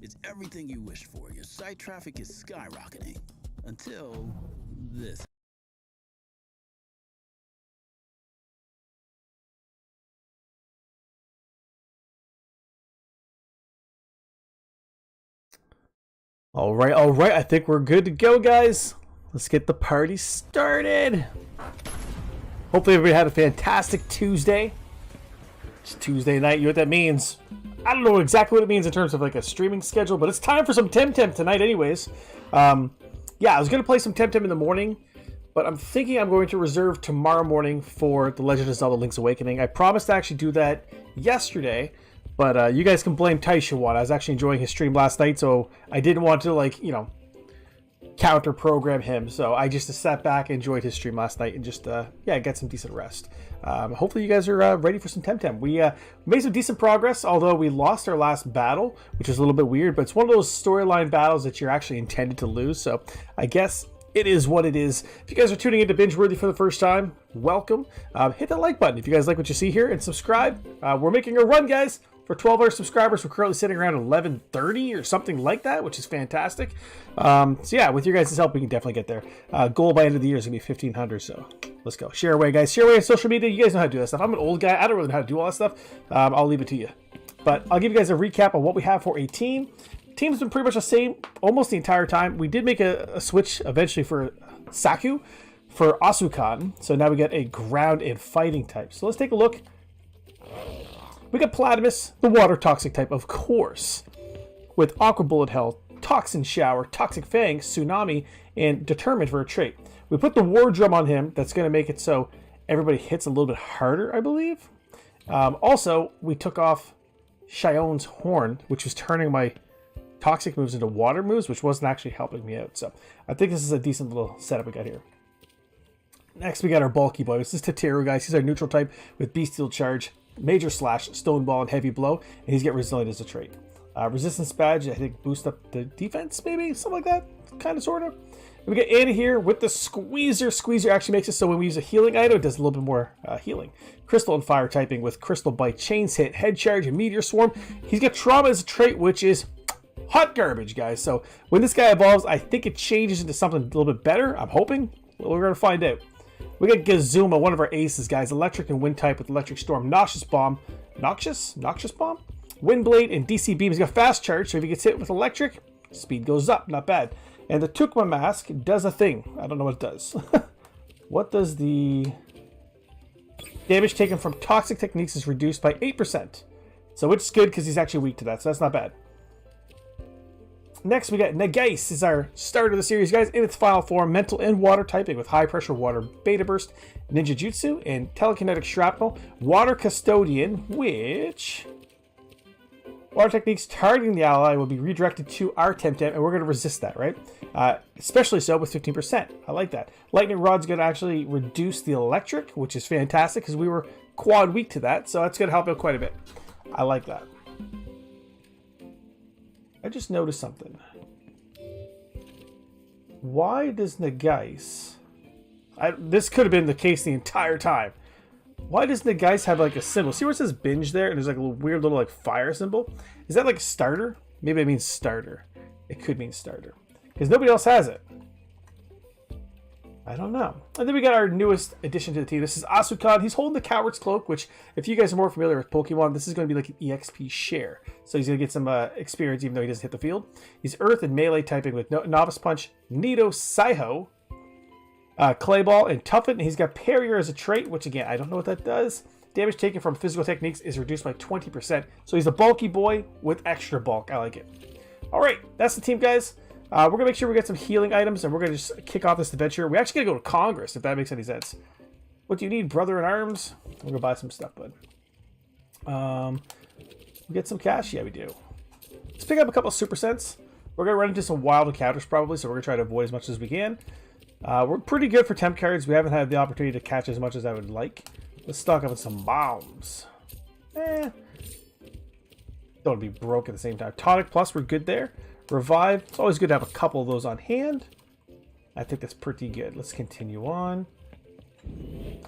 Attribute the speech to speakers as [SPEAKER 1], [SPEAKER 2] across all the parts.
[SPEAKER 1] It's everything you wished for. Your site traffic is skyrocketing. Until this.
[SPEAKER 2] All right. I think we're good to go, guys. Let's get the party started. Hopefully everybody had a fantastic Tuesday. It's Tuesday night. You know what that means? I don't know exactly what it means in terms of like a streaming schedule, but it's time for some TEMTEM tonight anyways. Yeah, I was going to play some TEMTEM in the morning, but I'm thinking I'm going to reserve tomorrow morning for The Legend of Zelda Link's Awakening. I promised to actually do that yesterday, but you guys can blame Taisha one. I was actually enjoying his stream last night, so I didn't want to, like, you know, counter program him. So I just sat back, enjoyed his stream last night, and just, yeah, get some decent rest. Hopefully you guys are ready for some TEMTEM. We made some decent progress, although we lost our last battle, which is a little bit weird, but it's one of those storyline battles that you're actually intended to lose. So I guess it is what it is. If you guys are tuning into Bingeworthy for the first time, welcome. Hit that like button if you guys like what you see here, and subscribe. We're making a run, guys. For 12-hour subscribers, we're currently sitting around 1130 or something like that, which is fantastic. So yeah, with your guys' help, we can definitely get there. Goal by end of the year is going to be 1,500, so let's go. Share away, guys. Share away on social media. You guys know how to do that stuff. I'm an old guy. I don't really know how to do all that stuff. I'll leave it to you. But I'll give you guys a recap on what we have for a team. Team's been pretty much the same almost the entire time. We did make a switch eventually for Saku for Asukan. So now we get a ground and fighting type. So let's take a look. We got Platimus, the water toxic type, of course, with Aqua Bullet Hell, Toxin Shower, Toxic Fang, Tsunami, and Determined for a trait. We put the War Drum on him. That's going to make it so everybody hits a little bit harder, I believe. Also, we took off Shion's Horn, which was turning my toxic moves into water moves, which wasn't actually helping me out. So I think this is a decent little setup we got here. Next, we got our bulky boy. This is Tateru, guys. He's our neutral type with Bestial Charge, Major Slash, Stone Ball, and Heavy Blow, and he's get Resilient as a trait. Resistance Badge, I think, boost up the defense, maybe? Something like that, kind of, sort of. We get Anna here with the Squeezer. Squeezer actually makes it so when we use a healing item, it does a little bit more healing. Crystal and Fire typing with Crystal Bite, Chains Hit, Head Charge, and Meteor Swarm. He's got Trauma as a trait, which is hot garbage, guys. So when this guy evolves, I think it changes into something a little bit better. I'm hoping. We're going to find out. We got Gazuma, one of our aces, guys. Electric and Wind type with Electric Storm, Noxious Bomb, Noxious Bomb, Wind Blade, and DC Beam. He's got Fast Charge, so if he gets hit with Electric, speed goes up. Not bad. And the Tukma Mask does a thing. I don't know what it does. What does the damage taken from Toxic Techniques is reduced by 8%. So it's good because he's actually weak to that, so that's not bad. Next, we got Nagase, is our start of the series, guys, in its final form, mental and water typing with high pressure water beta burst, ninja jutsu, and telekinetic shrapnel. Water custodian, which water techniques targeting the ally will be redirected to our TEMTEM, and we're going to resist that, right? Especially so with 15%. I like that. Lightning rod's going to actually reduce the electric, which is fantastic because we were quad weak to that, so that's going to help out quite a bit. I like that. I just noticed something. Why does Nagase... this could have been the case the entire time. Why does Nagase have like a symbol? See where it says Binge there? And there's like a weird little like fire symbol? Is that like starter? Maybe it means starter. It could mean starter. Because nobody else has it. I don't know. And then we got our newest addition to the team. This is Asukan. He's holding the Coward's Cloak, which, if you guys are more familiar with Pokemon, this is going to be like an EXP share. So he's going to get some experience even though he doesn't hit the field. He's Earth and Melee typing with Novice Punch, Nido Saiho, Clay Ball, and Tuffet. And he's got Parrier as a trait, which again, I don't know what that does. Damage taken from physical techniques is reduced by 20%. So he's a bulky boy with extra bulk. I like it. All right, that's the team, guys. We're going to make sure we get some healing items, and we're going to just kick off this adventure. We actually got to go to Congress, if that makes any sense. What do you need, brother in arms? We're going to buy some stuff, bud. We get some cash? Yeah, we do. Let's pick up a couple of Super Cents. We're going to run into some wild encounters, probably, so we're going to try to avoid as much as we can. We're pretty good for temp cards. We haven't had the opportunity to catch as much as I would like. Let's stock up on some bombs. Don't want to be broke at the same time. Tonic Plus, we're good there. Revive, it's always good to have a couple of those on hand. I think that's pretty good. Let's continue on.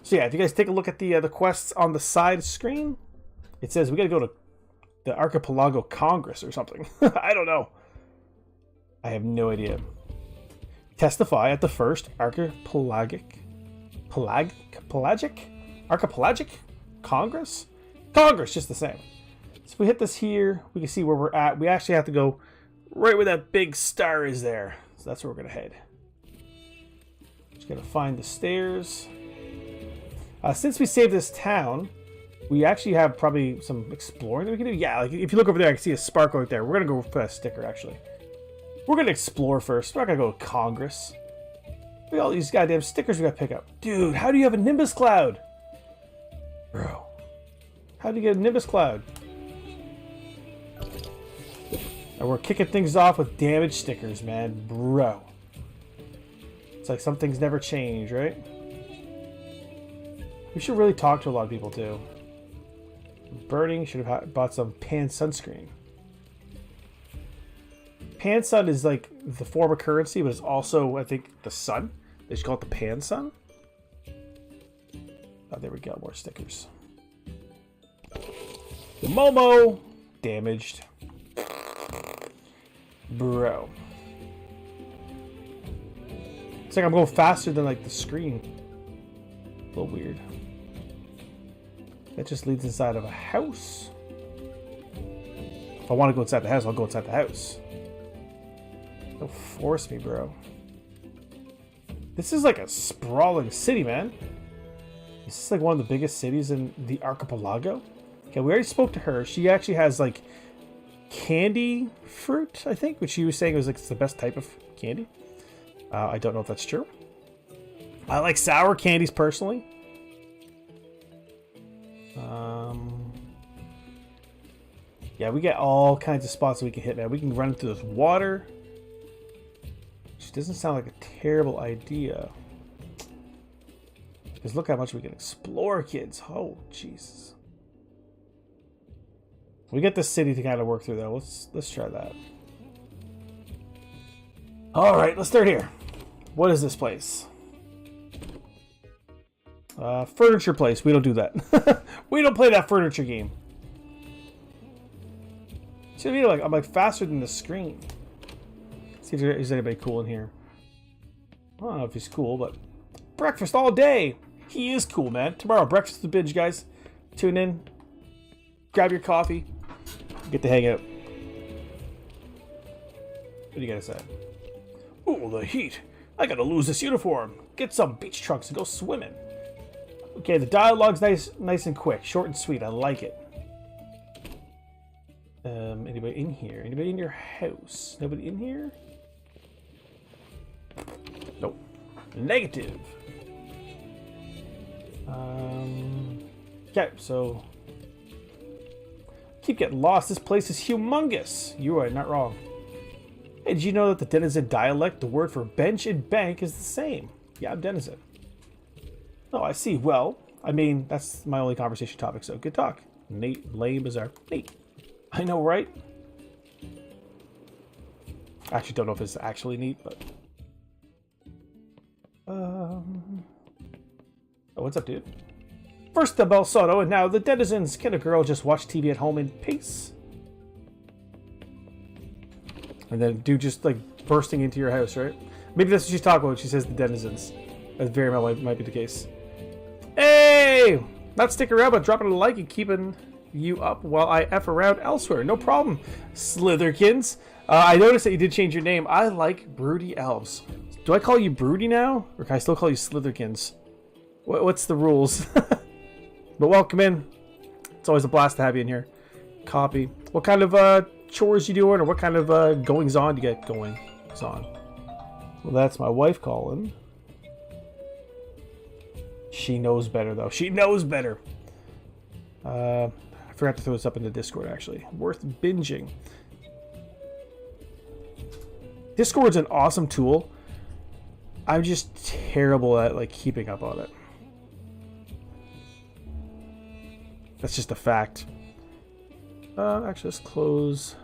[SPEAKER 2] So yeah, if you guys take a look at the quests on the side screen, it says we got to go to the Archipelago Congress or something. I don't know. I have no idea. Testify at the first Archipelagic Congress? Congress, just the same. So if we hit this here, we can see where we're at. We actually have to go right where that big star is there. So that's where we're going to head. Just going to find the stairs. Since we saved this town, we actually have probably some exploring that we can do. Yeah, like if you look over there, I can see a sparkle right there. We're going to go for that sticker, actually. We're going to explore first. We're not going to go to Congress. Look at all these goddamn stickers we got to pick up. Dude, how do you have a Nimbus Cloud? Bro. How do you get a Nimbus Cloud? And we're kicking things off with damage stickers, man. Bro. It's like some things never change, right? We should really talk to a lot of people, too. Burning, should have bought some pan sunscreen. Pan sun is like the form of currency, but it's also, I think, the sun. They should call it the pan sun. Oh, there we go. More stickers. The Momo damaged. Bro. It's like I'm going faster than like the screen. A little weird. That just leads inside of a house. If I want to go inside the house, I'll go inside the house. Don't force me, bro. This is like a sprawling city, man. This is like one of the biggest cities in the archipelago. Okay, we already spoke to her. She actually has like candy fruit, I think, which she was saying was like the best type of candy. I don't know if that's true. I like sour candies personally. Yeah, we get all kinds of spots that we can hit, man. We can run through this water. Which doesn't sound like a terrible idea. Because look how much we can explore, kids. Oh, Jesus. We get this city to kind of work through, though. Let's try that. All right, let's start here. What is this place? Furniture place. We don't do that. We don't play that furniture game. See what I mean? I'm like faster than the screen. See if there's anybody cool in here. I don't know if he's cool, but breakfast all day. He is cool, man. Tomorrow, breakfast with Binge, guys. Tune in. Grab your coffee. Get to hang out. What do you gotta say? Ooh, the heat. I gotta lose this uniform. Get some beach trunks and go swimming. Okay, the dialogue's nice and quick. Short and sweet. I like it. Anybody in here? Anybody in your house? Nobody in here? Nope. Negative. Okay, so keep getting lost. This place is humongous. You are not wrong. Hey, did you know that the denizen dialect, the word for bench and bank, is the same? Yeah, I'm denizen. Oh, I see. Well, I mean, that's my only conversation topic, so good talk. Nate, lame, bizarre. Nate. I know, right? I actually don't know if it's actually neat, but... Oh, what's up, dude? First the Bel Soto, and now the denizens. Can a girl just watch TV at home in peace? And then dude just, like, bursting into your house, right? Maybe that's what she's talking about when she says the denizens. That very well might be the case. Hey! Not sticking around, but dropping a like and keeping you up while I F around elsewhere. No problem, Slitherkins. I noticed that you did change your name. I like Broody Elves. Do I call you Broody now? Or can I still call you Slitherkins? What's the rules? But welcome in. It's always a blast to have you in here. Copy. What kind of chores you doing, or what kind of goings on you get going on? Well, that's my wife calling. She knows better, though. She knows better. I forgot to throw this up in the Discord, actually. Worth binging. Discord's an awesome tool. I'm just terrible at, like, keeping up on it. That's just a fact. Actually, let's close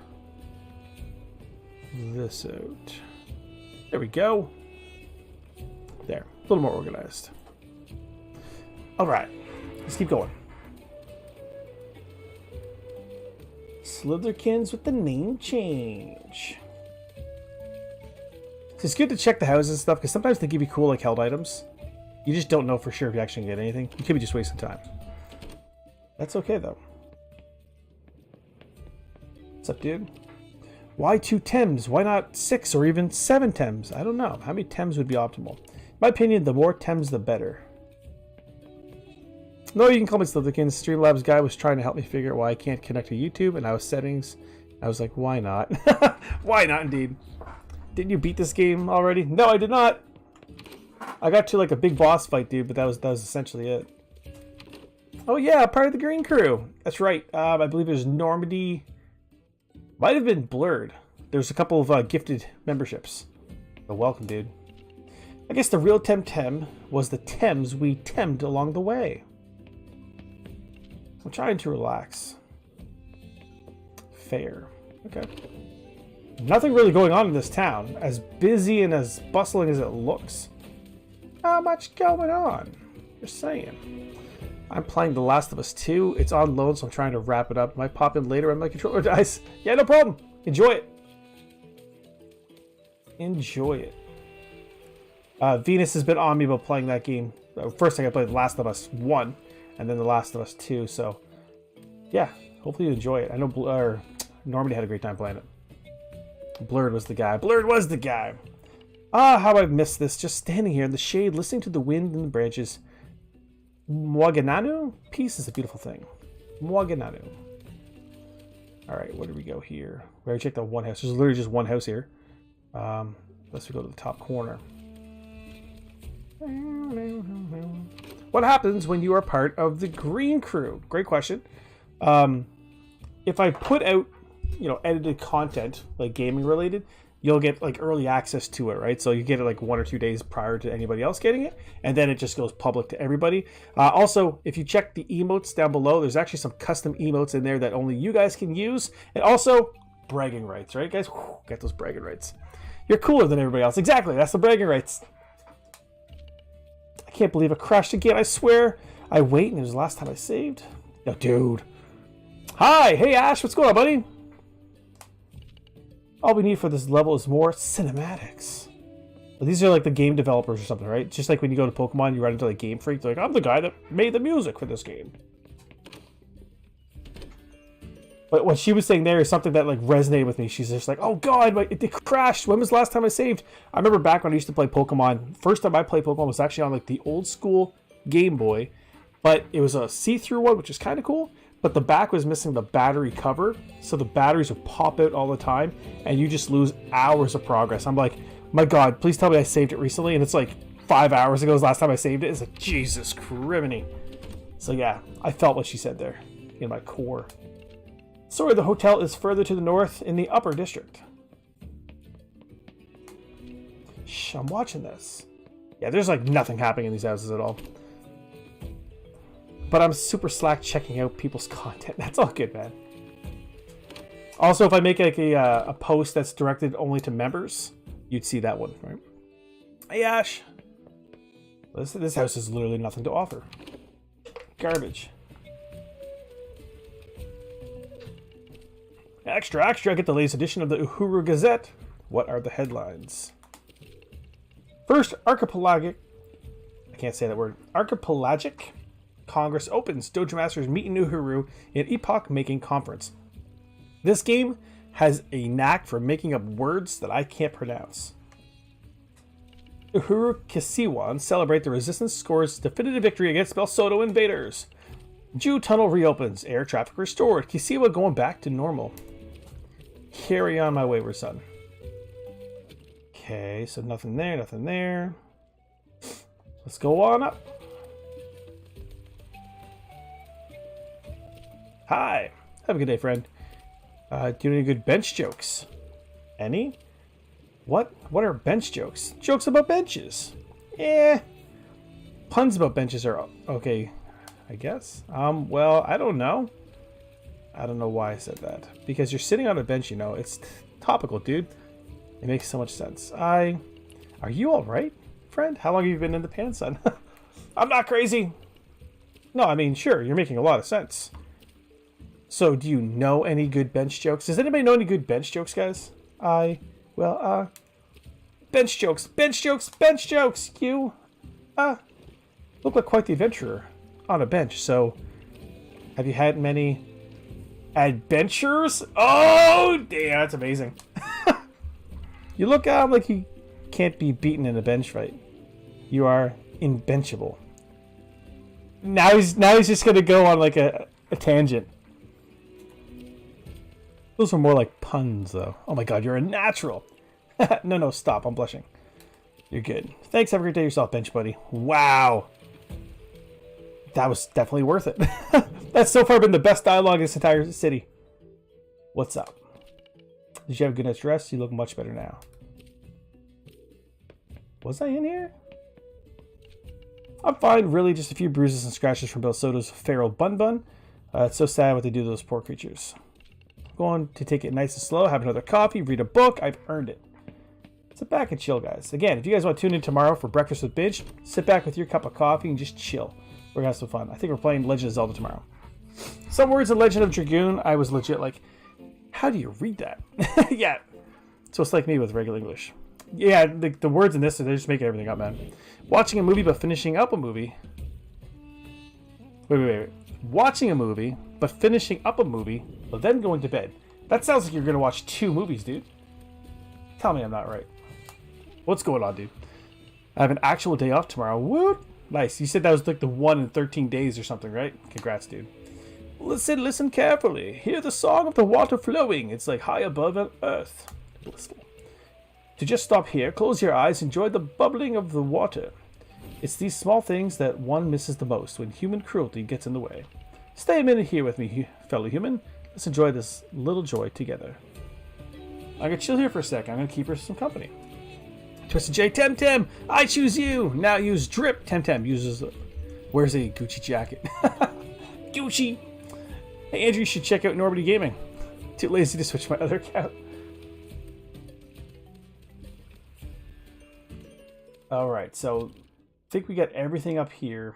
[SPEAKER 2] this out. There we go. There. A little more organized. Alright. Let's keep going. Slitherkins with the name change. It's good to check the houses and stuff, because sometimes they give you cool, like, held items. You just don't know for sure if you actually get anything. You could be just wasting time. That's okay, though. What's up, dude? Why 2 Tems? Why not 6 or even 7 Tems? I don't know. How many Tems would be optimal? In my opinion, the more Tems, the better. No, you can call me Slitherkins. Streamlabs guy was trying to help me figure out why I can't connect to YouTube, and I was settings. I was like, why not? Why not, indeed? Didn't you beat this game already? No, I did not. I got to like a big boss fight, dude, but that was essentially it. Oh yeah, part of the Green Crew. That's right. I believe there's Normandy. Might have been Blurred. There's a couple of gifted memberships. Oh, welcome, dude. I guess the real TEMTEM was the Tems we temmed along the way. I'm trying to relax. Fair. Okay. Nothing really going on in this town. As busy and as bustling as it looks. Not much going on. Just saying. I'm playing The Last of Us 2. It's on loan, so I'm trying to wrap it up. Might pop in later when my controller dies. Yeah, no problem. Enjoy it. Enjoy it. Venus has been on me about playing that game. First thing I played The Last of Us 1, and then The Last of Us 2. So, yeah, hopefully you enjoy it. I know Normandy had a great time playing it. Blurred was the guy. Blurred was the guy. Ah, how I've missed this. Just standing here in the shade, listening to the wind in the branches. Mwagananu? Peace is a beautiful thing. Mwagananu. Alright, where do we go here? We already checked out one house. There's literally just one house here. Let's go to the top corner. What happens when you are part of the Green Crew? Great question. If I put out, edited content, like gaming related, you'll get like early access to it, right? So you get it like 1 or 2 days prior to anybody else getting it, and then it just goes public to everybody. Also, if you check the emotes down below, there's actually some custom emotes in there that only you guys can use, and also bragging rights, right, guys? Whew, get those bragging rights. You're cooler than everybody else. Exactly, that's the bragging rights. I can't believe it crashed again. I swear. I wait, and it was the last time I saved. Yo, dude. Hi, hey Ash, what's going on, buddy? All we need for this level is more cinematics. But these are like the game developers or something, right? Just like when you go to Pokemon, you run into like Game Freak. They're like, I'm the guy that made the music for this game. But what she was saying there is something that like resonated with me. She's just like, oh god, it crashed. When was the last time I saved? I remember back when I used to play Pokemon. First time I played Pokemon was actually on like the old school Game Boy. But it was a see-through one, which is kind of cool. But the back was missing the battery cover, so the batteries would pop out all the time, and you just lose hours of progress. I'm like, my god, please tell me I saved it recently, and it's like 5 hours ago was the last time I saved it. It's like, Jesus criminy. So yeah, I felt what she said there in my core. Sorry, the hotel is further to the north in the upper district. Shh, I'm watching this. Yeah, there's like nothing happening in these houses at all. But I'm super slack checking out people's content. That's all good, man. Also, if I make like a post that's directed only to members, you'd see that one, right? Hey, Ash. This house has literally nothing to offer. Garbage. Extra, extra. Get the latest edition of the Uhuru Gazette. What are the headlines? First, archipelagic. I can't say that word. Archipelagic Congress opens. Dojo Masters meet in Uhuru in epoch-making conference. This game has a knack for making up words that I can't pronounce. Uhuru Kisiwan celebrate the resistance scores definitive victory against Belsoto invaders. Jew tunnel reopens. Air traffic restored. Kisiwa going back to normal. Carry on, my wayward son. Okay, so nothing there, nothing there. Let's go on up. Hi. Have a good day, friend. Do any good bench jokes? Any? What are bench jokes? Jokes about benches. Puns about benches are okay, I guess. Well, I don't know. I don't know why I said that. Because you're sitting on a bench, it's topical, dude. It makes so much sense. Are you alright, friend? How long have you been in the pan, son? I'm not crazy. No, I mean, sure, you're making a lot of sense. So, do you know any good bench jokes? Does anybody know any good bench jokes, guys? Bench jokes, bench jokes, bench jokes. You, look like quite the adventurer on a bench. So, have you had many adventures? Oh, damn, that's amazing. You look like you can't be beaten in a bench fight. You are inbenchable. Now he's just gonna go on like a tangent. Those are more like puns, though. Oh my god, you're a natural. No, stop. I'm blushing. You're good. Thanks. Have a great day yourself, bench buddy. Wow. That was definitely worth it. That's so far been the best dialogue in this entire city. What's up? Did you have a good night's rest? You look much better now. Was I in here? I'm fine. Really, just a few bruises and scratches from Bill Soto's feral bun. It's so sad what they do to those poor creatures. I'm going to take it nice and slow, have another coffee, read a book. I've earned it. Sit back and chill, guys. Again, if you guys want to tune in tomorrow for Breakfast with Binge, sit back with your cup of coffee and just chill. We're going to have some fun. I think we're playing Legend of Zelda tomorrow. Some words in Legend of Dragoon, I was legit like, how do you read that? Yeah. So it's like me with regular English. Yeah, the words in this, they're just making everything up, man. Watching a movie but finishing up a movie. Wait. Watching a movie but finishing up a movie but then going to bed. That sounds like you're going to watch 2 movies, dude. Tell me I'm not right. What's going on, dude? I have an actual day off tomorrow. Woo! Nice. You said that was like the 1 in 13 days or something, right? Congrats, dude. Listen carefully. Hear the song of the water flowing. It's like high above earth. Blissful. To just stop here, close your eyes, enjoy the bubbling of the water. It's these small things that one misses the most when human cruelty gets in the way. Stay a minute here with me, fellow human. Let's enjoy this little joy together. I'm gonna chill here for a sec. I'm gonna keep her some company. Twisted J, TEMTEM, I choose you. Now use drip. TEMTEM wears a Gucci jacket. Gucci. Hey Andrew, you should check out Normandy Gaming. Too lazy to switch my other account. Alright, so I think we got everything up here.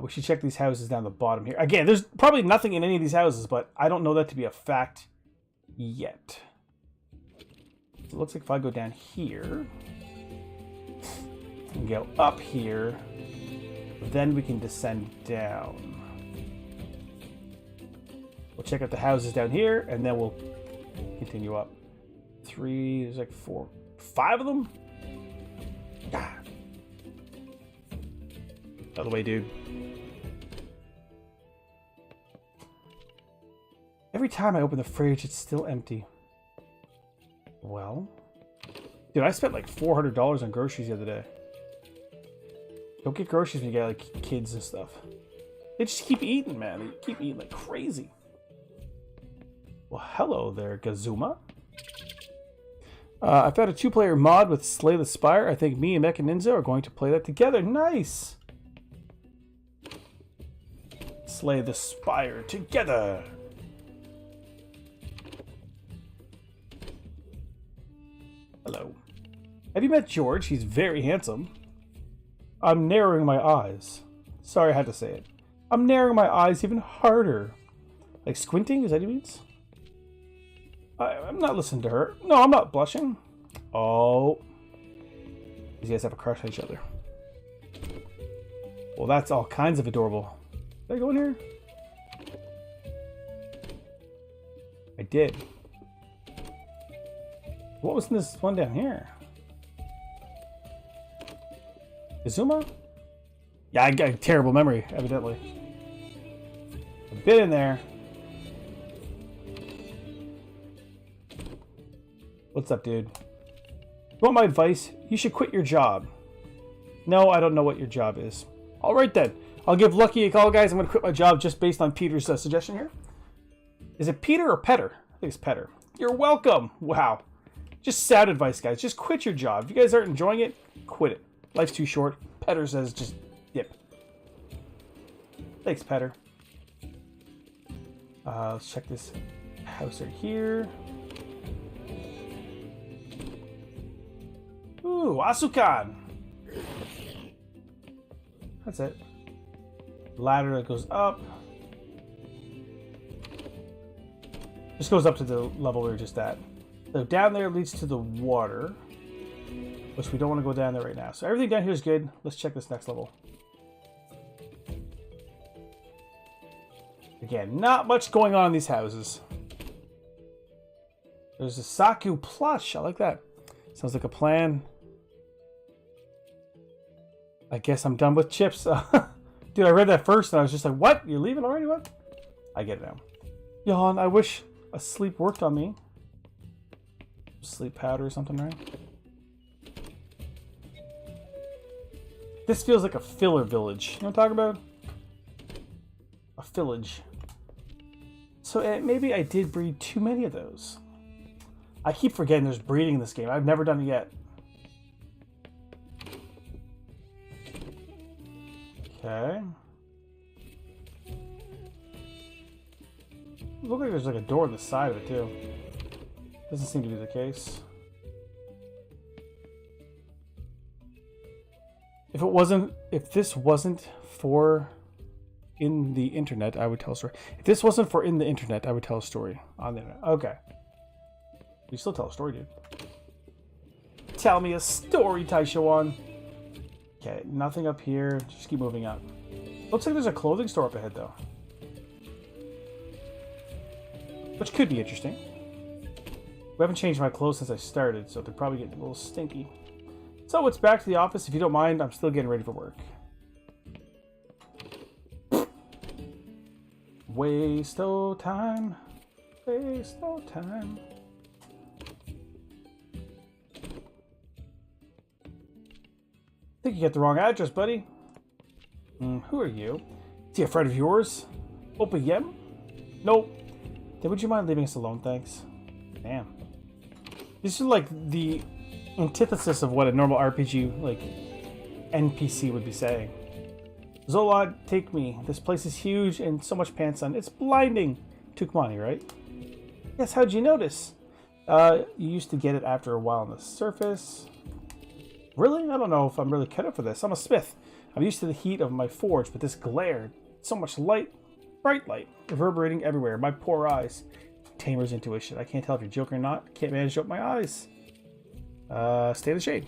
[SPEAKER 2] We should check these houses down the bottom here. Again, there's probably nothing in any of these houses, but I don't know that to be a fact yet. So it looks like if I go down here and go up here, then we can descend down. We'll check out the houses down here, and then we'll continue up. 3, there's like 4, 5 of them? Ah. Out of the way, dude. Every time I open the fridge, it's still empty. Well, dude, I spent like $400 on groceries the other day. Don't get groceries when you get like kids and stuff. They just keep eating, man. They keep eating like crazy. Well, hello there, Gazuma. I found a 2-player mod with Slay the Spire. I think me and Mecha Ninja are going to play that together. Nice. Slay the Spire together. Hello. Have you met George? He's very handsome. I'm narrowing my eyes. Sorry, I had to say it. I'm narrowing my eyes even harder. Like squinting? Is that what he means? I'm not listening to her. No, I'm not blushing. Oh. These guys have a crush on each other. Well, that's all kinds of adorable. Did I go in here? I did. What was in this one down here? Izuma? Yeah, I got a terrible memory, evidently. I've been in there. What's up, dude? You want my advice? You should quit your job. No, I don't know what your job is. Alright then. I'll give Lucky a call, guys. I'm going to quit my job just based on Peter's suggestion here. Is it Peter or Petter? I think it's Petter. You're welcome. Wow. Just sad advice, guys. Just quit your job. If you guys aren't enjoying it, quit it. Life's too short. Petter says just dip. Thanks, Petter. Let's check this house right here. Ooh, Asukan. That's it. Ladder that goes up. This goes up to the level we were just at. So down there leads to the water, which we don't want to go down there right now. So everything down here is good. Let's check this next level. Again, not much going on in these houses. There's a Saku plush. I like that. Sounds like a plan. I guess I'm done with chips. Dude, I read that first and I was just like, what? You're leaving already? What? I get it now. Yawn, I wish a sleep worked on me. Sleep powder or something, right? This feels like a filler village. You know what I'm talking about? A village. So maybe I did breed too many of those. I keep forgetting there's breeding in this game. I've never done it yet. Okay. Look like there's like a door on the side of it too. Doesn't seem to be the case. If this wasn't for in the internet, I would tell a story. If this wasn't for in the internet, I would tell a story on the internet. Okay. You still tell a story, dude. Tell me a story, Taishawan. Okay, nothing up here. Just keep moving up. Looks like there's a clothing store up ahead, though. Which could be interesting. We haven't changed my clothes since I started, so they're probably getting a little stinky. So it's back to the office. If you don't mind, I'm still getting ready for work. Waste no time. Waste no time. I think you got the wrong address, buddy. Who are you? Is he a friend of yours? Opa Yem? Nope. Then would you mind leaving us alone, thanks? Damn. This is like the antithesis of what a normal RPG, like, NPC would be saying. Zolad, take me. This place is huge and so much pants on. It's blinding. Tukmani, right? Yes, how'd you notice? You used to get it after a while on the surface. Really? I don't know if I'm really cut up for this. I'm a smith. I'm used to the heat of my forge, but this glare, so much light, bright light, reverberating everywhere. My poor eyes. Tamer's intuition. I can't tell if you're joking or not. Can't manage to open my eyes. Stay in the shade.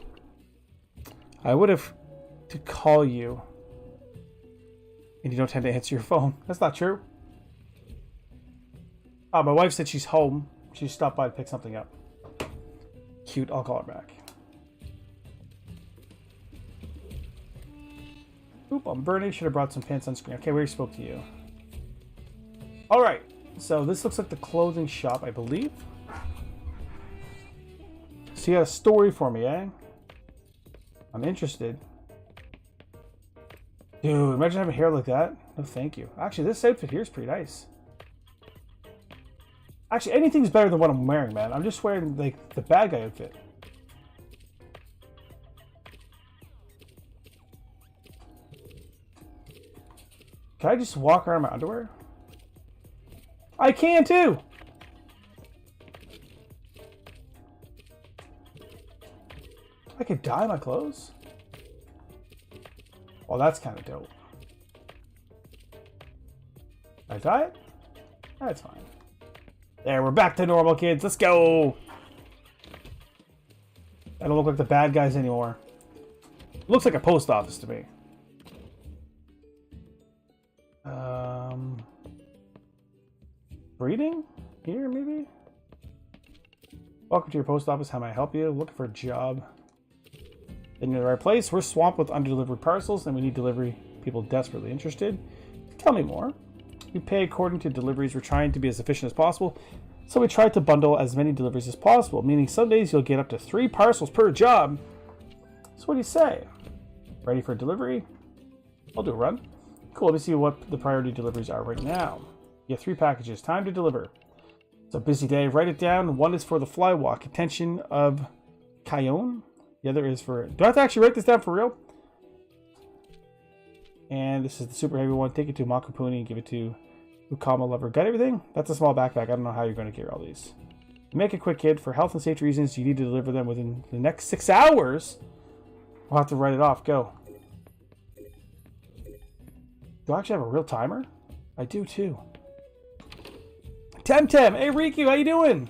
[SPEAKER 2] I would have to call you, and you don't tend to answer your phone. That's not true. My wife said she's home. She stopped by to pick something up. Cute. I'll call her back. Oop, I'm burning. Should have brought some pants on screen. Okay, we already spoke to you. Alright, so this looks like the clothing shop, I believe. So you got a story for me, eh? I'm interested. Dude, imagine having hair like that. No, thank you. Actually, this outfit here is pretty nice. Actually, anything's better than what I'm wearing, man. I'm just wearing, like, the bad guy outfit. Can I just walk around in my underwear? I can too! I could dye my clothes? Well, that's kind of dope. Can I dye it? That's fine. There, we're back to normal, kids. Let's go! I don't look like the bad guys anymore. Looks like a post office to me. Breeding? Here, maybe? Welcome to your post office. How may I help you? Looking for a job. In the right place. We're swamped with underdelivered parcels and we need delivery people desperately interested. Tell me more. We pay according to deliveries. We're trying to be as efficient as possible. So we try to bundle as many deliveries as possible, meaning some days you'll get up to 3 parcels per job. So what do you say? Ready for delivery? I'll do a run. Cool, let me see what the priority deliveries are right now. You have 3 packages. Time to deliver. It's a busy day. Write it down. One is for the fly walk. Attention of Kayon. The other is for... Do I have to actually write this down for real? And this is the super heavy one. Take it to Makupuni and give it to Ukama Lover. Got everything? That's a small backpack. I don't know how you're going to carry all these. Make it quick, kid. For health and safety reasons, you need to deliver them within the next 6 hours. I'll have to write it off. Go. Do I actually have a real timer? I do too. TEMTEM! Hey, Riku, how you doing?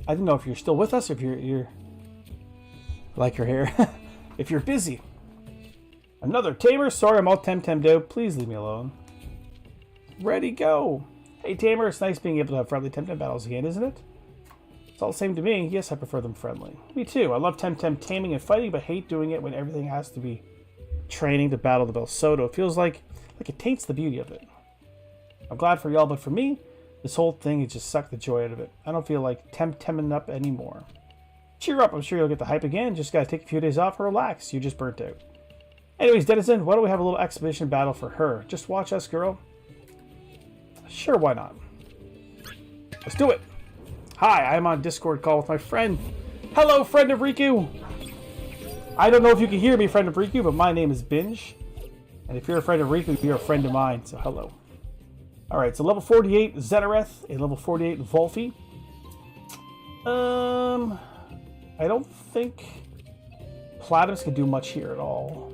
[SPEAKER 2] I didn't know if you're still with us, or if you're... I like your hair. If you're busy. Another Tamer? Sorry, I'm all TEMTEM'd out. Please leave me alone. Ready, go! Hey, Tamer, it's nice being able to have friendly TEMTEM battles again, isn't it? It's all the same to me. Yes, I prefer them friendly. Me too. I love TEMTEM taming and fighting, but hate doing it when everything has to be training to battle the Belsodo. It feels like it taints the beauty of it. I'm glad for y'all, but for me, this whole thing has just sucked the joy out of it. I don't feel like TEMTEMing up anymore. Cheer up, I'm sure you'll get the hype again. Just gotta take a few days off and relax. You just burnt out. Anyways, Denizen, why don't we have a little exhibition battle for her? Just watch us, girl. Sure, why not? Let's do it. Hi, I'm on Discord call with my friend. Hello, friend of Riku. I don't know if you can hear me, friend of Riku, but my name is Binge. And if you're a friend of Riku, you're a friend of mine, so hello. Alright, so level 48 Zenareth, a level 48 Volphy. I don't think Platypus can do much here at all.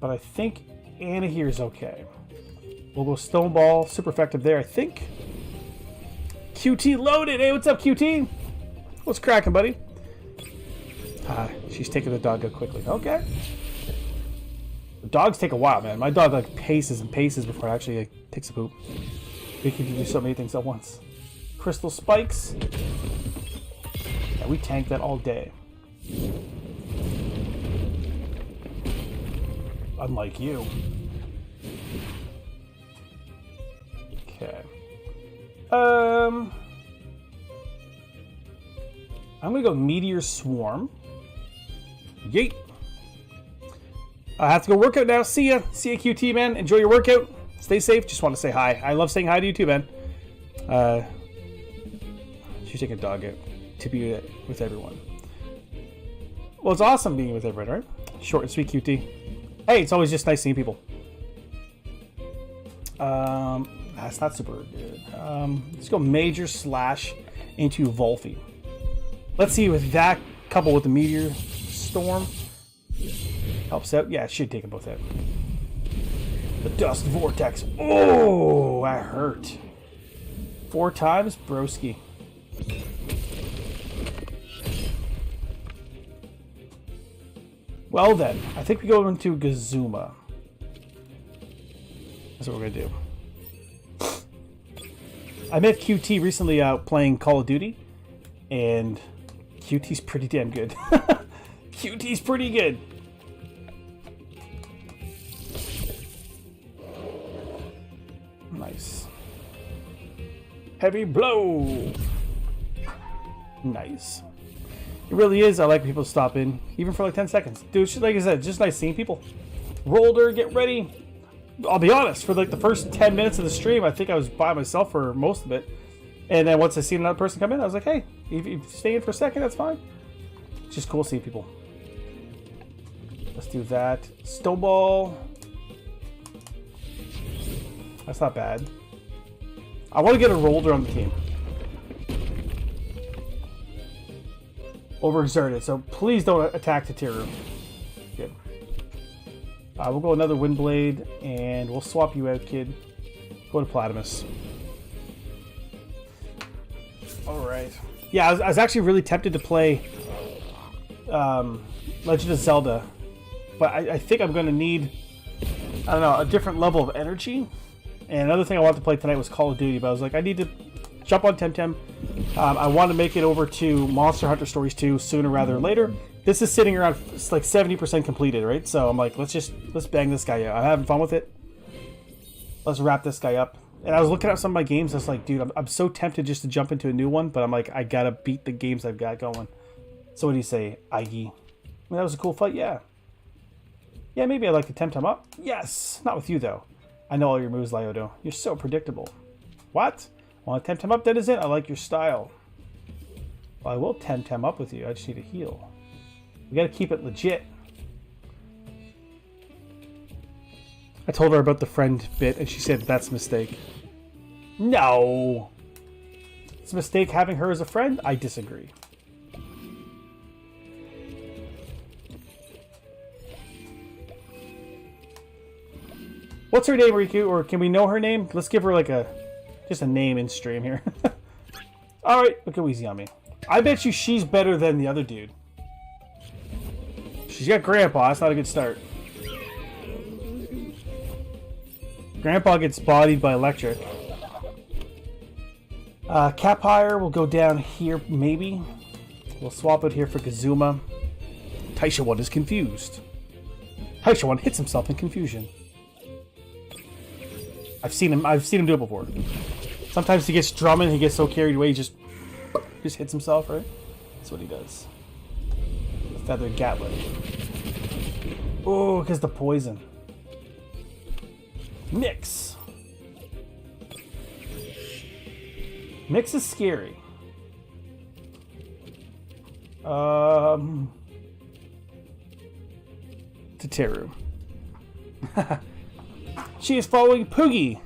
[SPEAKER 2] But I think Anna here is okay. We'll go Stone Ball, super effective there, I think. QT loaded! Hey, what's up, QT? What's cracking, buddy? She's taking the dog out quickly. Okay. The dogs take a while, man. My dog like paces and paces before it actually like, takes a poop. We can do so many things at once. Crystal spikes. Yeah, we tank that all day. Unlike you. Okay. I'm gonna go Meteor Swarm. Yeet. I have to go work out now. See ya. See ya, QT, man. Enjoy your workout. Stay safe. Just want to say hi. I love saying hi to you too, man. She's taking a dog out to be with everyone. Well, it's awesome being with everyone, right? Short and sweet, QT. Hey, it's always just nice seeing people. That's not super good. Let's go Major Slash into Volphy. Let's see with that coupled with the Meteor Storm. Helps out. Yeah, it should take them both out. The Dust Vortex. Oh, that hurt. 4 times, broski. Well then, I think we go into Gazuma. That's what we're gonna do. I met QT recently out playing Call of Duty, and QT's pretty damn good. QT's pretty good. Nice. Heavy blow. Nice. It really is. I like people to stop in, even for like 10 seconds. Dude, like I said, it's just nice seeing people. Roller, get ready. I'll be honest, for like the first 10 minutes of the stream, I think I was by myself for most of it. And then once I seen another person come in, I was like, hey, if you stay in for a second, that's fine. It's just cool seeing people. Let's do that. Stone Ball. That's not bad. I want to get a roller on the team. Overexerted, so please don't attack Tatiru. Good. We'll go another Windblade, and we'll swap you out, kid. Go to Platypus. Alright. Yeah, I was actually really tempted to play Legend of Zelda, but I think I'm going to need, I don't know, a different level of energy. And another thing I wanted to play tonight was Call of Duty, but I was like, I need to jump on TEMTEM. I want to make it over to Monster Hunter Stories 2 sooner rather than later. This is sitting around, it's like 70% completed, right? So I'm like, let's bang this guy out. I'm having fun with it. Let's wrap this guy up. And I was looking at some of my games. I was like, dude, I'm so tempted just to jump into a new one, but I'm like, I gotta beat the games I've got going. So what do you say, Iggy? I mean, that was a cool fight, yeah. Yeah, maybe I'd like to TEMTEM up. Yes! Not with you, though. I know all your moves, Lyodo. You're so predictable. What? Want to TEMTEM up? That is it. I like your style. Well, I will TEMTEM up with you. I just need to heal. We gotta keep it legit. I told her about the friend bit, and she said that's a mistake. No! It's a mistake having her as a friend? I disagree. What's her name, Riku? Or can we know her name? Let's give her like just a name in stream here. Alright, look at easy on me. I bet you she's better than the other dude. She's got Grandpa. That's not a good start. Grandpa gets bodied by electric. Capire will go down here, maybe. We'll swap it here for Kazuma. Taisha 1 is confused. Taisha 1 hits himself in confusion. I've seen him do it before. Sometimes he gets drumming, he gets so carried away, he just hits himself, right? That's what he does. The feathered gatling. Oh, because the poison. Mix. Mix is scary. Teteru. She is following Poogie.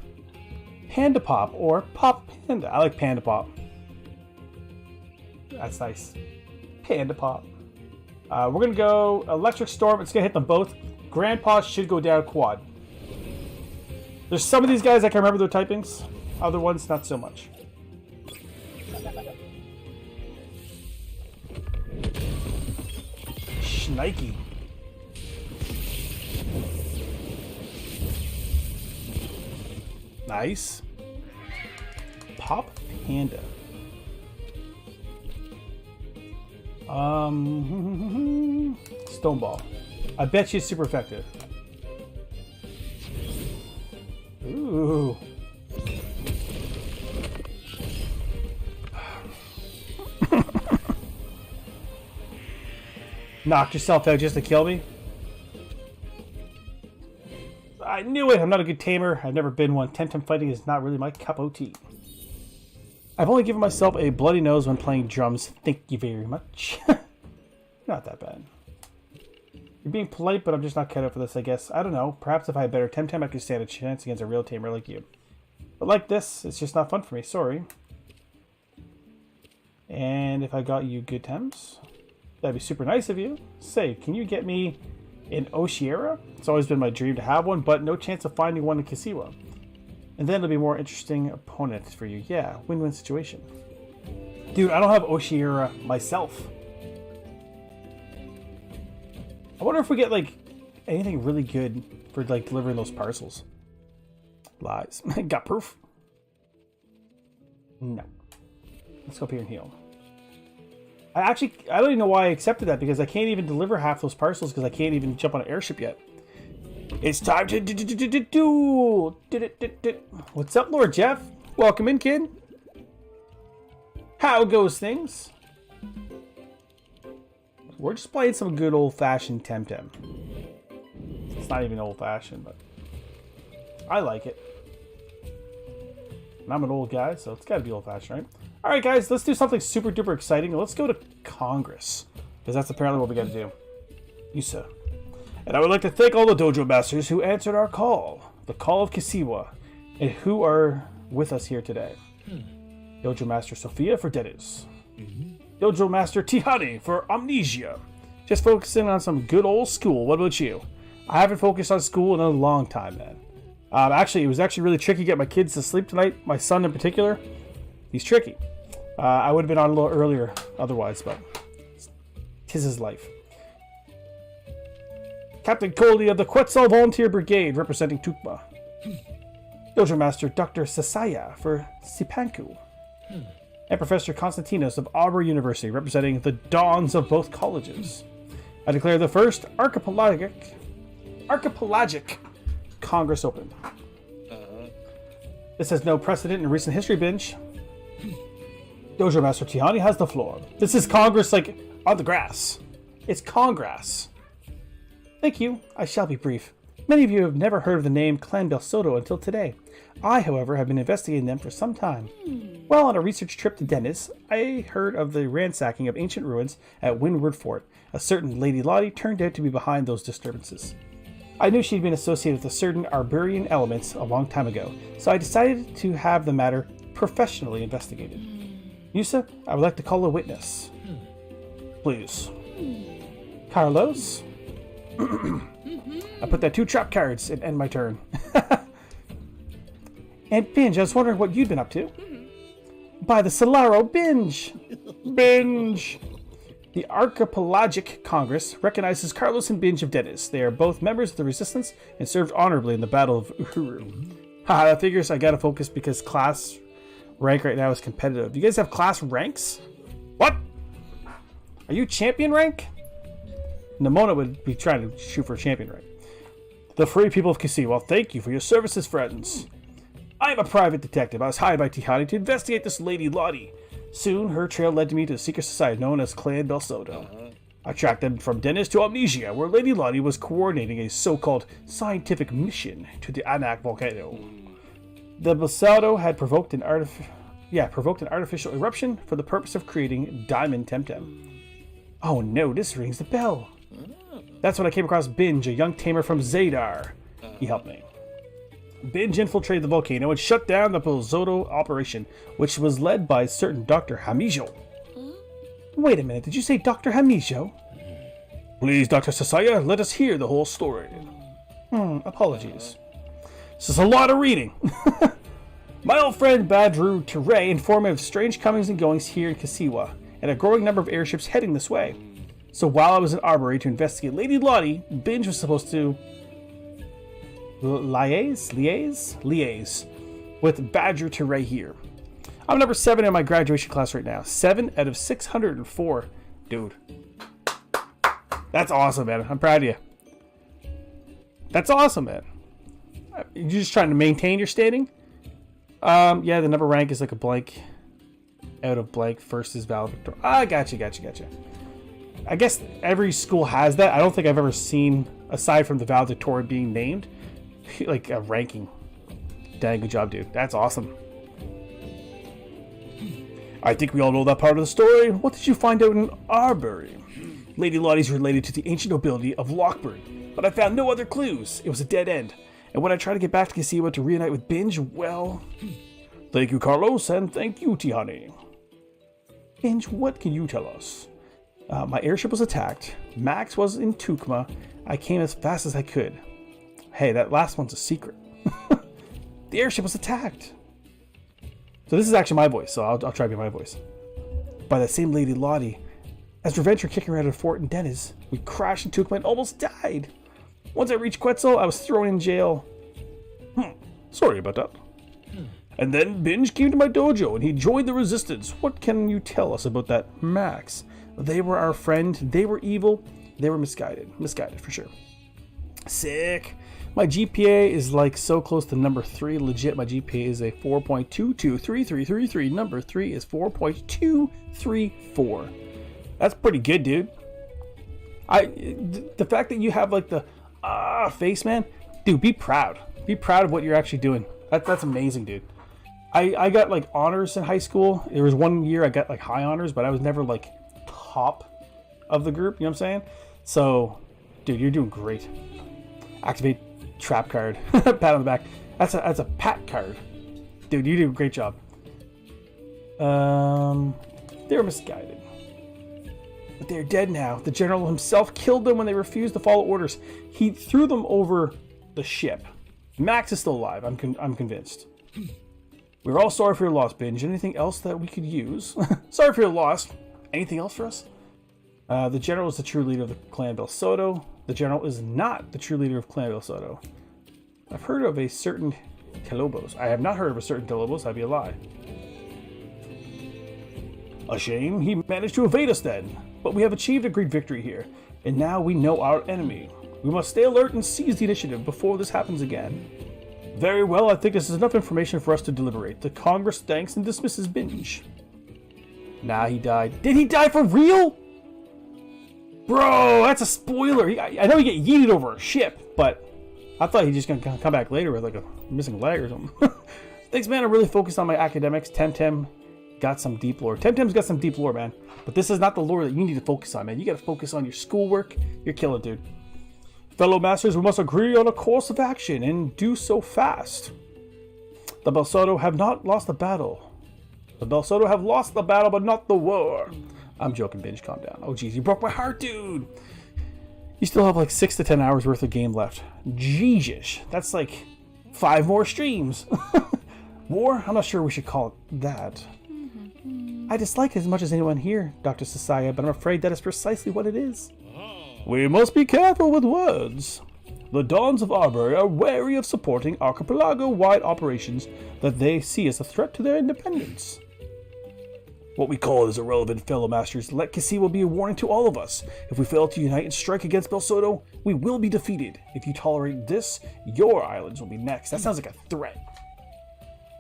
[SPEAKER 2] Panda Pop or Pop Panda. I like Panda Pop. That's nice. Panda Pop. We're going to go Electric Storm. It's going to hit them both. Grandpa should go down quad. There's some of these guys I can remember their typings. Other ones, not so much. Schnikey. Nice. Pop Panda. Stoneball. I bet she's super effective. Ooh. Knocked yourself out just to kill me? I knew it! I'm not a good tamer. I've never been one. TEMTEM fighting is not really my cup of tea. I've only given myself a bloody nose when playing drums. Thank you very much. Not that bad. You're being polite, but I'm just not cut out for this, I guess. I don't know. Perhaps if I had better TEMTEM, I could stand a chance against a real tamer like you. But like this, it's just not fun for me. Sorry. And if I got you good Tems, that'd be super nice of you. Say, can you get me an Oshiera? It's always been my dream to have one, but no chance of finding one in Kasiwa. And then it'll be a more interesting opponent for you. Yeah, win-win situation. Dude, I don't have Oshiera myself. I wonder if we get, like, anything really good for, like, delivering those parcels. Lies. Got proof? No. Let's go up here and heal. I don't even know why I accepted that, because I can't even deliver half those parcels because I can't even jump on an airship yet. It's time to do. What's up, Lord Jeff? Welcome in, kid. How goes things? We're just playing some good old-fashioned TEMTEM. It's not even old-fashioned, but I like it. And I'm an old guy, so it's got to be old-fashioned, right? All right, guys, let's do something super-duper exciting. Let's go to Congress, because that's apparently what we got to do. Yusa. And I would like to thank all the dojo masters who answered our call, the call of Kasiwa, and who are with us here today. Dojo Master Sophia for Dennis. Dojo Master Tihani for Amnesia. Just focusing on some good old school. What about you? I haven't focused on school in a long time, man. Actually, it was actually really tricky to get my kids to sleep tonight. My son in particular. He's tricky. I would have been on a little earlier otherwise, but 'tis his life. Captain Coley of the Quetzal Volunteer Brigade, representing Tukma. Dojo Master Dr. Sasaya for Sipanku. And Professor Konstantinos of Auburn University, representing the dawns of both colleges. I declare the first archipelagic Congress open. This has no precedent in recent history, Binge. Dojo Master Tihani has the floor. This is Congress, like, on the grass. It's Congress. Thank you. I shall be brief. Many of you have never heard of the name Clan Del Soto until today. I, however, have been investigating them for some time. While on a research trip to Dennis, I heard of the ransacking of ancient ruins at Windward Fort. A certain Lady Lottie turned out to be behind those disturbances. I knew she'd been associated with a certain Arborian elements a long time ago, so I decided to have the matter professionally investigated. Yusa, I would like to call a witness. Please. Carlos? I put that 2 trap cards and end my turn. And Binge, I was wondering what you'd been up to. By the Solaro Binge! Binge! The Archipelagic Congress recognizes Carlos and Binge of Dennis. They are both members of the Resistance and served honorably in the Battle of Uhuru. Haha, that figures I gotta focus because class rank right now is competitive. You guys have class ranks? What? Are you champion rank? Nimona would be trying to shoot for a champion rank. The free people of Kasi, well, thank you for your services, friends. I am a private detective. I was hired by Tihani to investigate this Lady Lottie. Soon, her trail led me to a secret society known as Clan Belsodo. I tracked them from Dennis to Amnesia, where Lady Lottie was coordinating a so-called scientific mission to the Anak volcano. The Belsodo had provoked an artificial eruption for the purpose of creating Diamond TEMTEM. Oh no, this rings the bell. That's when I came across Binge, a young tamer from Zadar. He helped me. Binge infiltrated the volcano and shut down the Belsodo operation, which was led by certain Dr. Hamijo. Wait a minute, did you say Dr. Hamijo? Please, Dr. Sasaya, let us hear the whole story. Apologies. This is a lot of reading. My old friend Badru Teray informed me of strange comings and goings here in Kasiwa, and a growing number of airships heading this way. So while I was in Arbory to investigate Lady Lottie, Binge was supposed to liaise with Badru Teray here. I'm number 7 in my graduation class right now. 7 out of 604. Dude. That's awesome, man. I'm proud of you. That's awesome, man. You're just trying to maintain your standing? Yeah, the number rank is like a blank out of blank. First is valedictorian. Ah, gotcha. I guess every school has that. I don't think I've ever seen, aside from the valedictorian being named, like a ranking. Dang, good job, dude. That's awesome. I think we all know that part of the story. What did you find out in Arbury? Lady Lottie's related to the ancient nobility of Lockburn, but I found no other clues. It was a dead end. And when I tried to get back to Kasiwa to reunite with Binge, well... Thank you, Carlos, and thank you, Tihani. Binge, what can you tell us? My airship was attacked. Max was in Tukma. I came as fast as I could. Hey, that last one's a secret. The airship was attacked. So this is actually my voice, so I'll try to be my voice. By that same Lady Lottie. As revenge for kicking her out of the fort in Dennis, we crashed in Tukma and almost died. Once I reached Quetzal, I was thrown in jail. Sorry about that. And then Binge came to my dojo and he joined the resistance. What can you tell us about that Max? They were our friend. They were evil. They were misguided. Misguided for sure. Sick. My GPA is like so close to number 3. Legit, my GPA is a 4.223333. Number 3 is 4.234. That's pretty good, dude. The fact that you have like the face, man, dude, be proud. Be proud of what you're actually doing. That's amazing, dude. I got like honors in high school. There was one year I got like high honors, but I was never like top of the group. You know what I'm saying? So, dude, you're doing great. Activate trap card. Pat on the back. That's a pat card. Dude, you do a great job. They were misguided. But they're dead now. The general himself killed them when they refused to follow orders. He threw them over the ship. Max is still alive. I'm convinced. We're all sorry for your loss, Binge. Anything else that we could use? Sorry for your loss. Anything else for us? The general is the true leader of the Clan Belsodo. The general is not the true leader of Clan Belsodo. I've heard of a certain Telobos. I have not heard of a certain Telobos. That'd be a lie. A shame. He managed to evade us then. But we have achieved a great victory here. And now we know our enemy. We must stay alert and seize the initiative before this happens again. Very well, I think this is enough information for us to deliberate. The Congress thanks and dismisses Binge. Nah, he died. Did he die for real? Bro, that's a spoiler. I know he get yeeted over a ship, but I thought he just gonna come back later with like a missing leg or something. Thanks, man. I'm really focused on my academics. Temtem got some deep lore. Temtem's got some deep lore, man. But this is not the lore that you need to focus on, man. You gotta focus on your schoolwork. You're killing, dude. Fellow masters, we must agree on a course of action and do so fast. The Belsodo have not lost the battle. The Belsodo have lost the battle, but not the war. I'm joking, Binge. Calm down. Oh, jeez, you broke my heart, dude. You still have like 6 to 10 hours worth of game left. Jesus, that's like 5 more streams. War? I'm not sure we should call it that. I dislike it as much as anyone here, Dr. Sasaya, but I'm afraid that is precisely what it is. We must be careful with words. The Dons of Arbery are wary of supporting archipelago-wide operations that they see as a threat to their independence. What we call it is irrelevant, fellow masters. Let Kisiwa be a warning to all of us. If we fail to unite and strike against Belsodo, we will be defeated. If you tolerate this, your islands will be next. That sounds like a threat.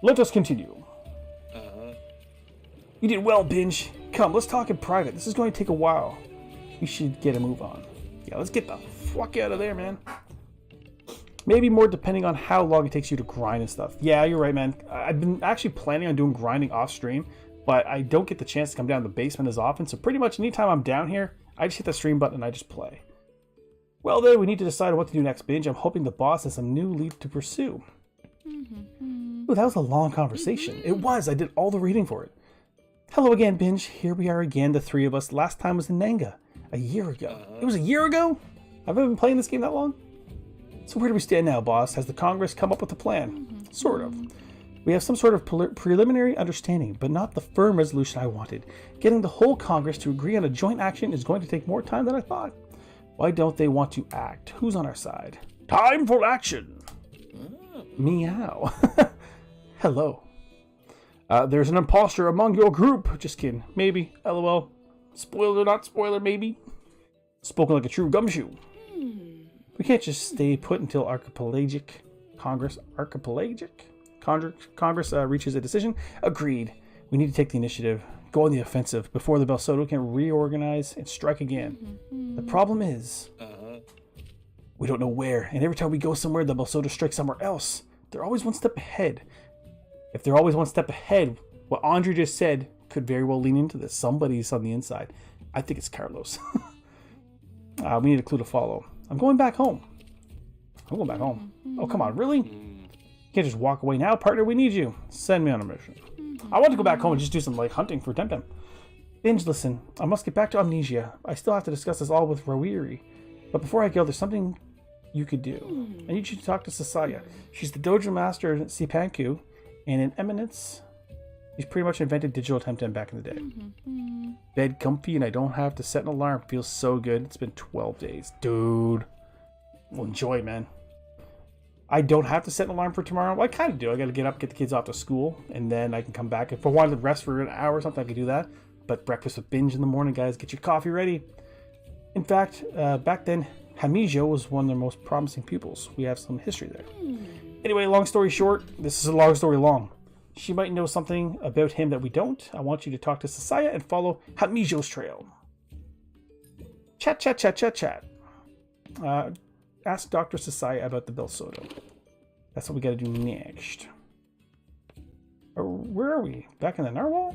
[SPEAKER 2] Let us continue. You did well, Binge. Come, let's talk in private. This is going to take a while. We should get a move on. Yeah, let's get the fuck out of there, man. Maybe more depending on how long it takes you to grind and stuff. Yeah, you're right, man. I've been actually planning on doing grinding off stream, but I don't get the chance to come down to the basement as often. So pretty much anytime I'm down here, I just hit the stream button and I just play. Well then, we need to decide what to do next, Binge. I'm hoping the boss has some new lead to pursue. Ooh, that was a long conversation. It was. I did all the reading for it. Hello again, Binge. Here we are again, the three of us. Last time was in Nanga. A year ago. It was a year ago? Have I been playing this game that long? So where do we stand now, boss? Has the Congress come up with a plan? Sort of. We have some sort of preliminary understanding, but not the firm resolution I wanted. Getting the whole Congress to agree on a joint action is going to take more time than I thought. Why don't they want to act? Who's on our side? Time for action! Meow. Hello. There's an imposter among your group. Just kidding. Maybe. LOL. Spoiler, not spoiler, maybe. Spoken like a true gumshoe. We can't just stay put until Congress reaches a decision. Agreed. We need to take the initiative, go on the offensive before the Belsodo can reorganize and strike again. The problem is, we don't know where, and every time we go somewhere, the Belsodo strikes somewhere else. They're always one step ahead. If they're always one step ahead, what Andre just said could very well lean into this. Somebody's on the inside. I think it's Carlos. We need a clue to follow. I'm going back home. I'm going back home. Oh, come on, really? You can't just walk away now, partner. We need you. Send me on a mission. I want to go back home and just do some like hunting for TEMTEM. Binge, listen. I must get back to Amnesia. I still have to discuss this all with Rawiri. But before I go, there's something you could do. I need you to talk to Sasaya. She's the dojo master at Sipanku, and in Eminence, she's pretty much invented digital TEMTEM back in the day. Bed comfy and I don't have to set an alarm. Feels so good. It's been 12 days. Dude. Well, enjoy, man. I don't have to set an alarm for tomorrow. Well, I kind of do. I got to get up, get the kids off to school, and then I can come back. If I wanted to rest for an hour or something, I could do that. But breakfast with Binge in the morning, guys. Get your coffee ready. In fact, back then, Hamijo was one of their most promising pupils. We have some history there. Anyway, long story short, this is a long story long. She might know something about him that we don't. I want you to talk to Sasaya and follow Hamijo's trail. Chat, chat, chat, chat, chat. Ask Dr. Sasaya about the Belsodo. That's what we got to do next. Where are we? Back in the Narwhal?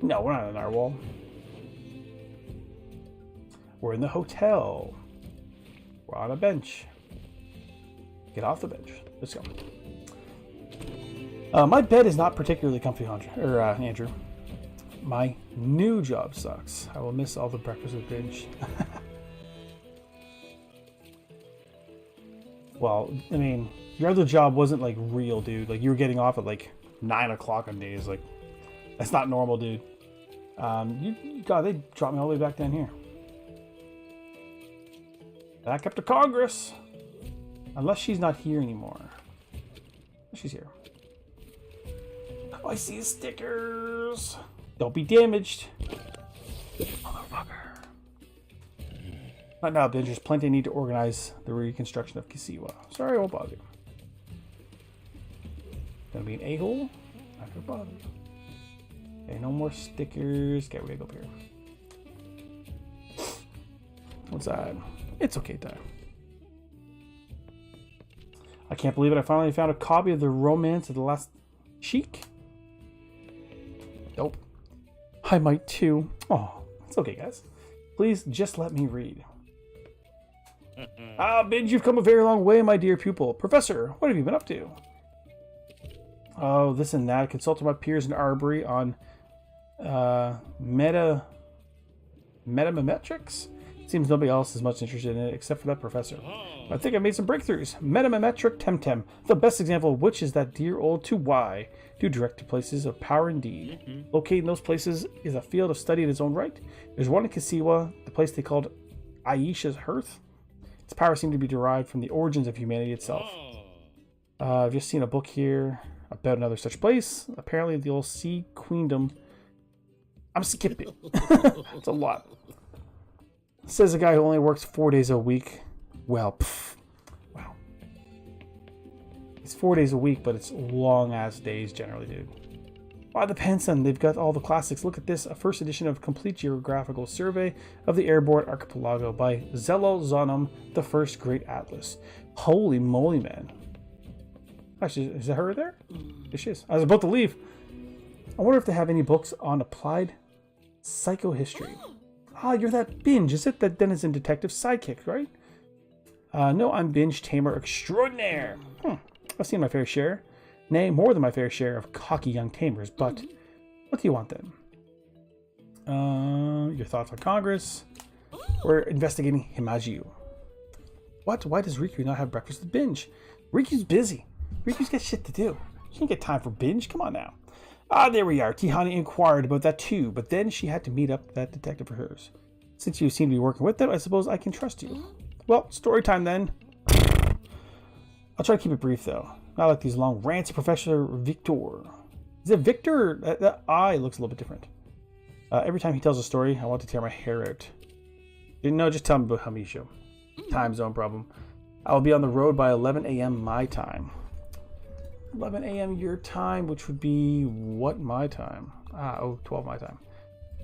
[SPEAKER 2] No, we're not in the Narwhal. We're in the hotel. We're on a bench. Get off the bench. Let's go. My bed is not particularly comfy, Andrew. My new job sucks. I will miss all the breakfast with Binge. Well, I mean, your other job wasn't like real, dude. Like you were getting off at like 9 o'clock on days. Like that's not normal, dude. God, they dropped me all the way back down here. Back up to Congress. Unless she's not here anymore. She's here. Oh, I see stickers. Don't be damaged. Motherfucker. Not now, Binge. There's plenty I need to organize the reconstruction of Kisiwa. Sorry, I won't bother you. Gonna be an a-hole? Not gonna bother you. Okay, no more stickers. Okay, we gotta go up here. What's that? It's okay, time. I can't believe it. I finally found a copy of the Romance of the Last Cheek. Nope. I might too. Oh, it's okay, guys. Please just let me read. Binge, you've come a very long way, my dear pupil. Professor, what have you been up to? Oh, this and that. Consulted my peers in Arbery on metamimetrics. Seems nobody else is much interested in it except for that professor. I think I made some breakthroughs. Metametric TEMTEM. The best example of which is that dear old 2Y. Do direct to places of power indeed. Locating those places is a field of study in its own right. There's one in Kasiwa, the place they called Aisha's Hearth. Its power seemed to be derived from the origins of humanity itself. I've just seen a book here about another such place. Apparently the old Sea Queendom. I'm skipping. It's a lot. Says a guy who only works 4 days a week. Well, wow. It's 4 days a week, but it's long-ass days generally, dude. Why the Penson? They've got all the classics. Look at this. A first edition of Complete Geographical Survey of the Airborne Archipelago by Zello Zonum, the first great atlas. Holy moly, man. Actually, is that her there? There she is. I was about to leave. I wonder if they have any books on applied psychohistory. Ah, you're that Binge. Is it that denizen detective sidekick, right? No, I'm Binge Tamer Extraordinaire. I've seen my fair share. Nay, more than my fair share of cocky young tamers, but what do you want then? Your thoughts on Congress? We're investigating Himajiu. What? Why does Riku not have breakfast with Binge? Riku's busy. Riku's got shit to do. She can't get time for Binge. Come on now. Ah, there we are. Tihani inquired about that too, but then she had to meet up with that detective of hers. Since you seem to be working with them, I suppose I can trust you. Well, story time then. I'll try to keep it brief though. Not like these long rants of Professor Victor. Is it Victor? That I looks a little bit different. Every time he tells a story, I want to tear my hair out. No, just tell me about Hamisho. Time zone problem. I will be on the road by 11 a.m. my time. 11 a.m. your time, which would be what my time? 12 my time.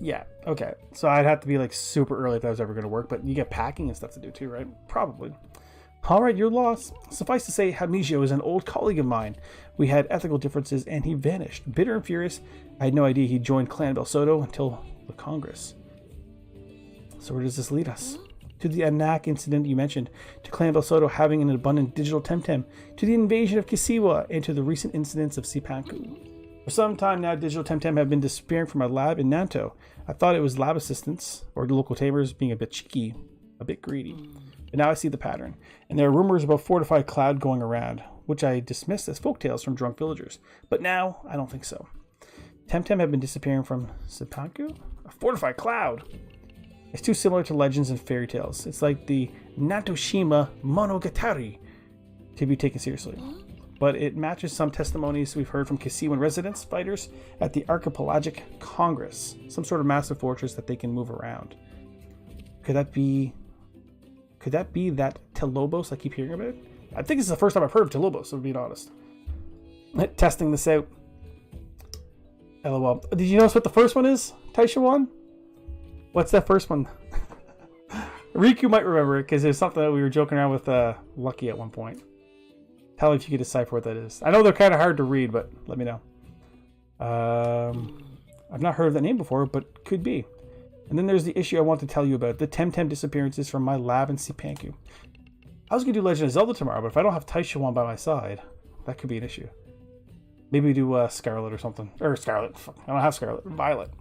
[SPEAKER 2] Yeah, okay. So I'd have to be like super early if that was ever going to work, but you get packing and stuff to do too, right? Probably. All right, your loss. Suffice to say, Hamijio is an old colleague of mine. We had ethical differences and he vanished. Bitter and furious, I had no idea he joined Clan Belsodo until the Congress. So where does this lead us? To the Anak incident you mentioned, to Clan Belsodo having an abundant digital Temtem, to the invasion of Kisiwa, and to the recent incidents of Sipanku. For some time now, digital Temtem have been disappearing from my lab in Nanto. I thought it was lab assistants, or the local tamers being a bit cheeky, a bit greedy. But now I see the pattern, and there are rumors about fortified cloud going around, which I dismissed as folktales from drunk villagers. But now, I don't think so. Temtem have been disappearing from Sipanku? A fortified cloud! It's too similar to legends and fairy tales. It's like the Natoshima Monogatari to be taken seriously. But it matches some testimonies we've heard from Kisiwan residents, fighters, at the Archipelagic Congress. Some sort of massive fortress that they can move around. Could that be that Telobos I keep hearing about? I think it's the first time I've heard of Telobos, to be honest. Testing this out. LOL. Did you notice what the first one is? Taisha 1? What's that first one? Riku might remember it because there's something that we were joking around with Lucky at one point. Tell me if you can decipher what that is. I know they're kind of hard to read, but let me know. I've not heard of that name before, but could be. And then there's the issue I want to tell you about. The Temtem disappearances from my lab in Sipanku. I was going to do Legend of Zelda tomorrow, but if I don't have Taisha by my side, that could be an issue. Maybe we do Scarlet or something. Or Scarlet. Fuck, I don't have Scarlet. Violet.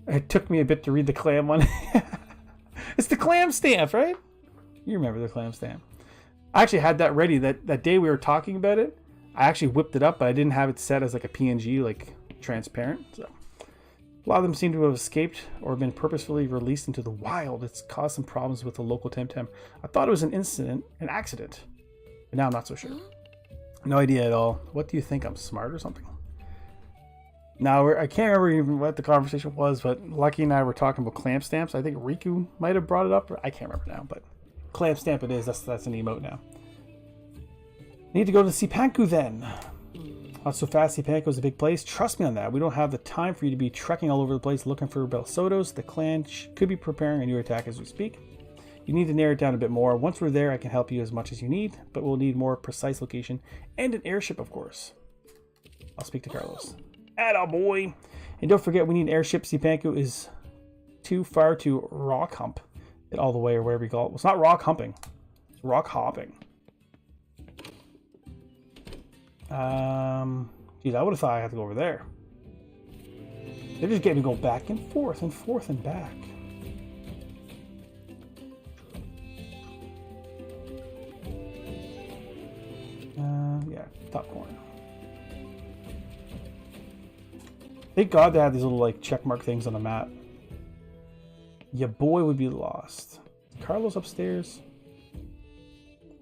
[SPEAKER 2] It took me a bit to read the clam one. It's the clam stamp, right? You remember the clam stamp. I actually had that ready. That day we were talking about it, I actually whipped it up, but I didn't have it set as like a PNG, like transparent. So a lot of them seem to have escaped or been purposefully released into the wild. It's caused some problems with the local Temtem. I thought it was an accident, but now I'm not so sure. No idea at all. What do you think? I'm smart or something? Now, I can't remember even what the conversation was, but Lucky and I were talking about clamp stamps. I think Riku might have brought it up. I can't remember now, but clamp stamp it is. That's an emote now. Need to go to Sipanku then. Not so fast. Sipanku is a big place. Trust me on that. We don't have the time for you to be trekking all over the place looking for Belsodos. The clan could be preparing a new attack as we speak. You need to narrow it down a bit more. Once we're there, I can help you as much as you need, but we'll need more precise location and an airship, of course. I'll speak to Carlos. Atta boy. And don't forget, we need an airship. Sipanku is too far to rock hump it all the way, or whatever you call it. Well, it's not rock humping. It's rock hopping. Geez, I would have thought I had to go over there. They're just getting me go back and forth and forth and back. Yeah, top corner. Thank God they have these little like check mark things on the map. Your boy would be lost. Is Carlos upstairs?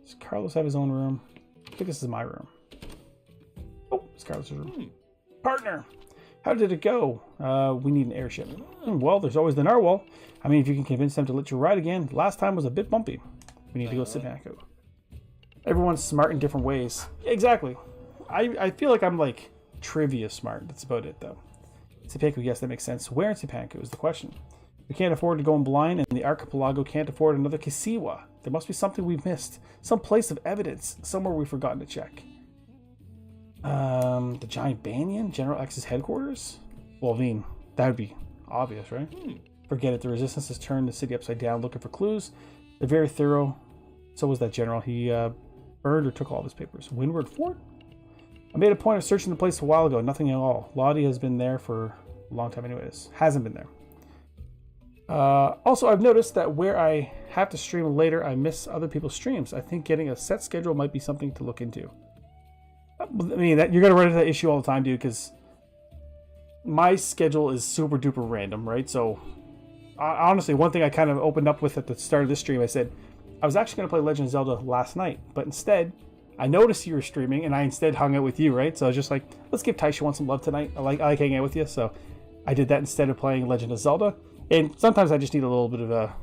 [SPEAKER 2] Does Carlos have his own room? I think this is my room. Oh, it's Carlos' room. Partner, how did it go? We need an airship. Well, there's always the narwhal. I mean, if you can convince them to let you ride again. Last time was a bit bumpy. We need to go Sipanko. Everyone's smart in different ways. Exactly. I feel like I'm like trivia smart. That's about it though. Sipanko, yes, that makes sense. Where in Sipanko is the question. We can't afford to go in blind, and the archipelago can't afford another Kisiwa. There must be something we've missed. Some place of evidence. Somewhere we've forgotten to check. The giant banyan? General X's headquarters? Well, I mean, that would be obvious, right? Forget it. The resistance has turned the city upside down looking for clues. They're very thorough. So was that general. He burned or took all of his papers. Windward Fort? I made a point of searching the place a while ago. Nothing at all. Lottie has been there for a long time anyways. Hasn't been there. Also, I've noticed that where I have to stream later, I miss other people's streams. I think getting a set schedule might be something to look into. I mean, you're going to run into that issue all the time, dude, because my schedule is super duper random, right? So, honestly, one thing I kind of opened up with at the start of this stream, I said, I was actually going to play Legend of Zelda last night, but instead, I noticed you were streaming, and I instead hung out with you, right? So I was just like, let's give Taisha some love tonight. I like hanging out with you, so I did that instead of playing Legend of Zelda. And sometimes I just need a little bit of a,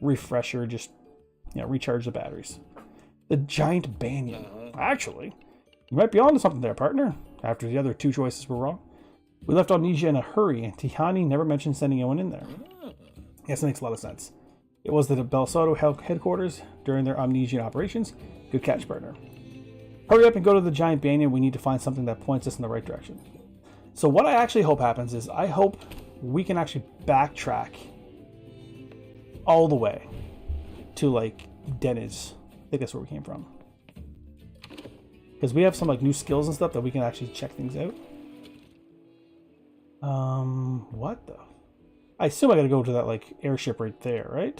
[SPEAKER 2] refresher, just, recharge the batteries. The giant banyan. Actually, you might be onto something there, partner. After the other two choices were wrong. We left Amnesia in a hurry, and Tihani never mentioned sending anyone in there. Yes, that makes a lot of sense. It was the Bel Soto headquarters during their Amnesian operations. Good catch, partner. Hurry up and go to the giant banyan. We need to find something that points us in the right direction. So what I actually hope happens is I hope we can actually backtrack all the way to like Deniz. I think that's where we came from. Because we have some like new skills and stuff that we can actually check things out. What the? I assume I gotta go to that like airship right there, right?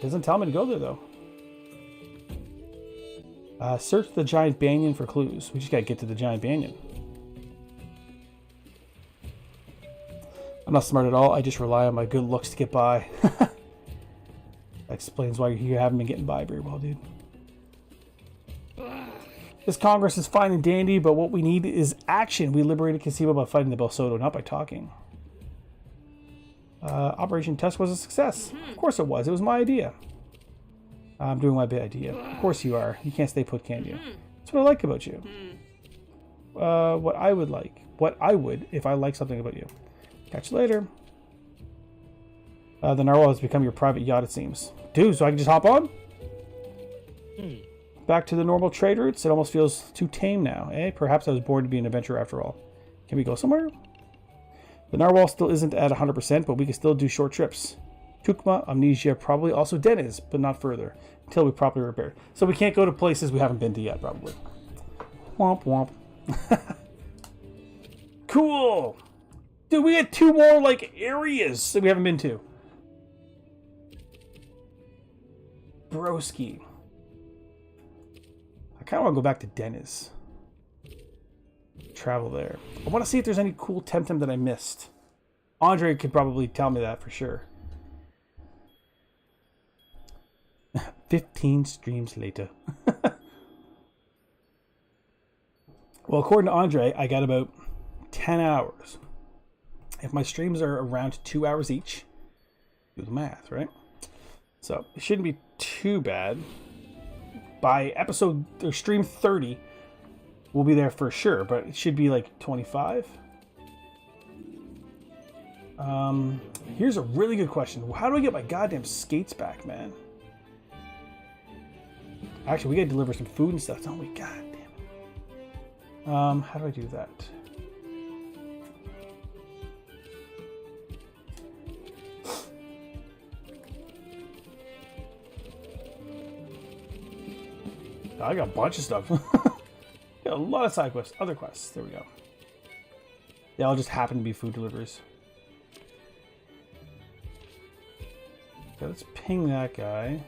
[SPEAKER 2] Doesn't tell me to go there though. Search the giant banyan for clues. We just gotta get to the giant banyan. I'm not smart at all. I just rely on my good looks to get by. That explains why you haven't been getting by very well, dude. This Congress is fine and dandy, but what we need is action. We liberated Kasiba by fighting the Bel Soto, not by talking. Operation Test was a success. Of course it was. It was my idea. I'm doing my big idea. Of course you are. You can't stay put, can you? That's what I like about you. What I would if I like something about you. Catch you later. The narwhal has become your private yacht, it seems. Dude, so I can just hop on? Back to the normal trade routes? It almost feels too tame now, eh? Perhaps I was born to be an adventurer after all. Can we go somewhere? The narwhal still isn't at 100%, but we can still do short trips. Tukma, Amnesia, probably also Deniz, but not further, until we properly repair. So we can't go to places we haven't been to yet, probably. Womp womp. Cool! Dude, we had two more, like, areas that we haven't been to. Broski. I kind of want to go back to Deniz. Travel there. I want to see if there's any cool TEMTEM that I missed. Andre could probably tell me that for sure. 15 streams later. Well, according to Andre, I got about 10 hours. If my streams are around 2 hours each, do the math, right? So it shouldn't be too bad. By episode or stream 30, we'll be there for sure, but it should be like 25. Here's a really good question. How do I get my goddamn skates back, man? Actually, we gotta deliver some food and stuff, don't we? God damn it. How do I do that? I got a bunch of stuff. Got a lot of side quests. Other quests. There we go. They all just happen to be food deliveries. Okay, let's ping that guy.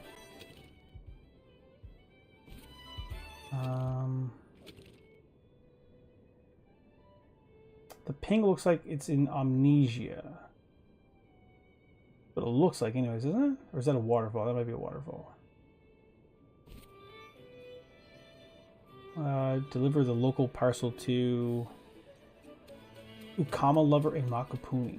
[SPEAKER 2] The ping looks like it's in Amnesia. But it looks like anyways, isn't it? Or is that a waterfall? That might be a waterfall. Deliver the local parcel to Ukama Lover in Makapuni.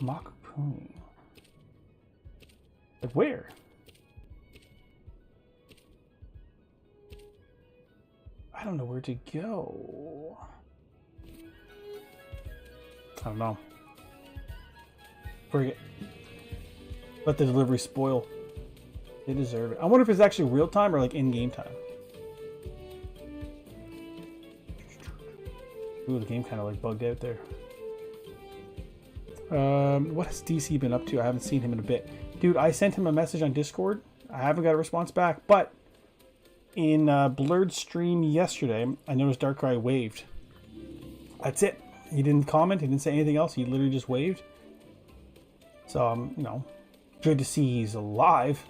[SPEAKER 2] Makapuni. Like where? I don't know where to go. I don't know. Bring it. Let the delivery spoil. They deserve it. I wonder if it's actually real time or like in-game time. Ooh, the game kind of like bugged out there. What has DC been up to? I haven't seen him in a bit. Dude, I sent him a message on Discord. I haven't got a response back, but in Blurred stream yesterday, I noticed Darkrai waved. That's it. He didn't comment. He didn't say anything else. He literally just waved. So, you know, good to see he's alive.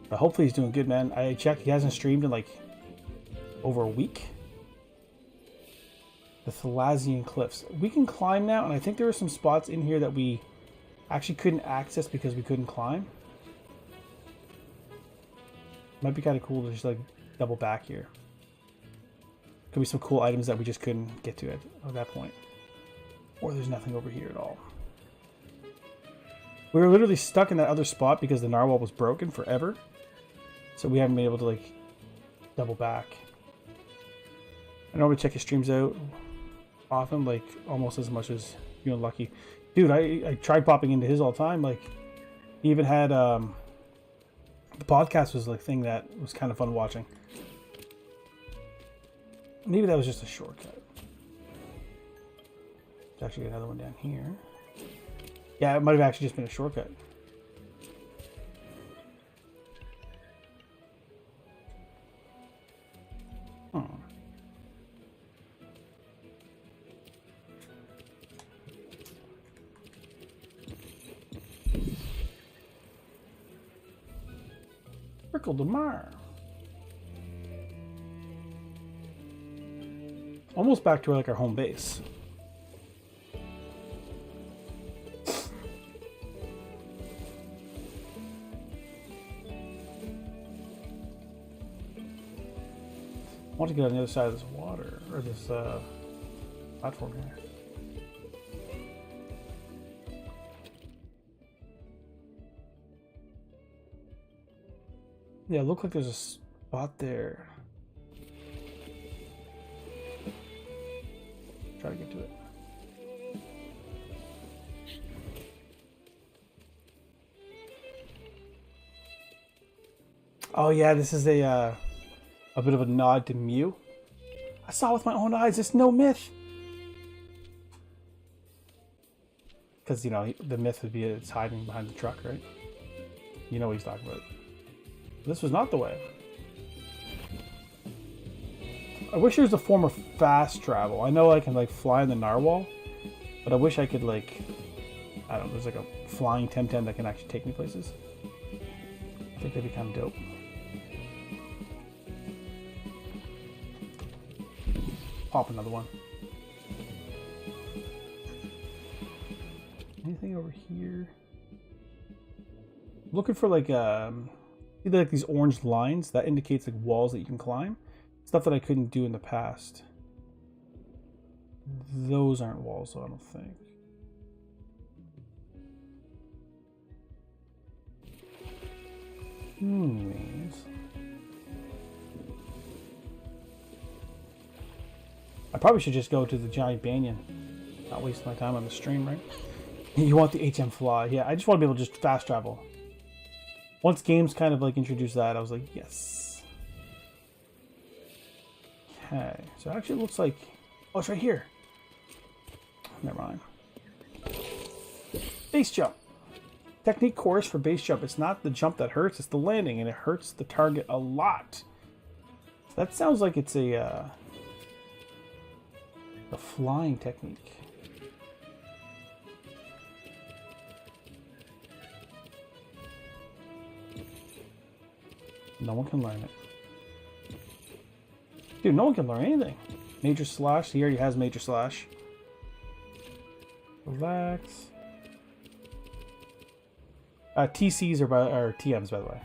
[SPEAKER 2] But hopefully he's doing good, man. I checked. He hasn't streamed in like over a week. The Thalassian Cliffs. We can climb now, and I think there are some spots in here that we actually couldn't access because we couldn't climb. Might be kind of cool to just like double back here. Could be some cool items that we just couldn't get to at that point. Or there's nothing over here at all. We were literally stuck in that other spot because the narwhal was broken forever. So we haven't been able to like double back. I normally check his streams out often, like almost as much as you know, Lucky. Dude, I tried popping into his all the time. Like he even had the podcast was like thing that was kind of fun watching. Maybe that was just a shortcut. There's actually another one down here. Yeah, it might have actually just been a shortcut. Trickle de Mar. Almost back to like our home base. I want to get on the other side of this water, or this platform here. Yeah, it looks like there's a spot there. Try to get to it. Oh yeah, this is a bit of a nod to Mew. I saw with my own eyes. It's no myth. Because, you know, the myth would be it's hiding behind the truck, right? You know what he's talking about. This was not the way. I wish there was a form of fast travel. I know I can, like, fly in the narwhal. But I wish I could, like... I don't know, there's like a flying TEMTEM that can actually take me places. I think that'd be kind of dope. Pop another one. Anything over here? I'm looking for like either like these orange lines that indicates like walls that you can climb. Stuff that I couldn't do in the past. Those aren't walls, though, I don't think. I probably should just go to the giant banyan. Not waste my time on the stream, right? You want the HM fly. Yeah, I just want to be able to just fast travel. Once games kind of like introduced that, I was like, yes. Okay, so it actually looks like... Oh, it's right here. Never mind. Base jump. Technique course for base jump. It's not the jump that hurts, it's the landing, and it hurts the target a lot. That sounds like it's a flying technique. No one can learn it. Dude, no one can learn anything. Major slash. He already has major slash. Relax. TCs are TMs, by the way.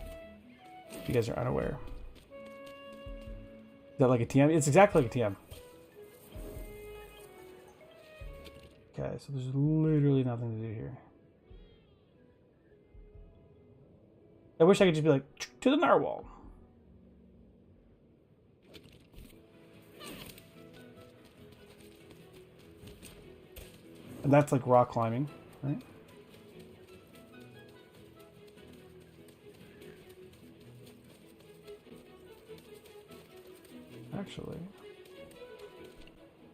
[SPEAKER 2] If you guys are unaware. Is that like a TM? It's exactly like a TM. Okay, so there's literally nothing to do here. I wish I could just be like, to the narwhal. And that's like rock climbing, right? Actually,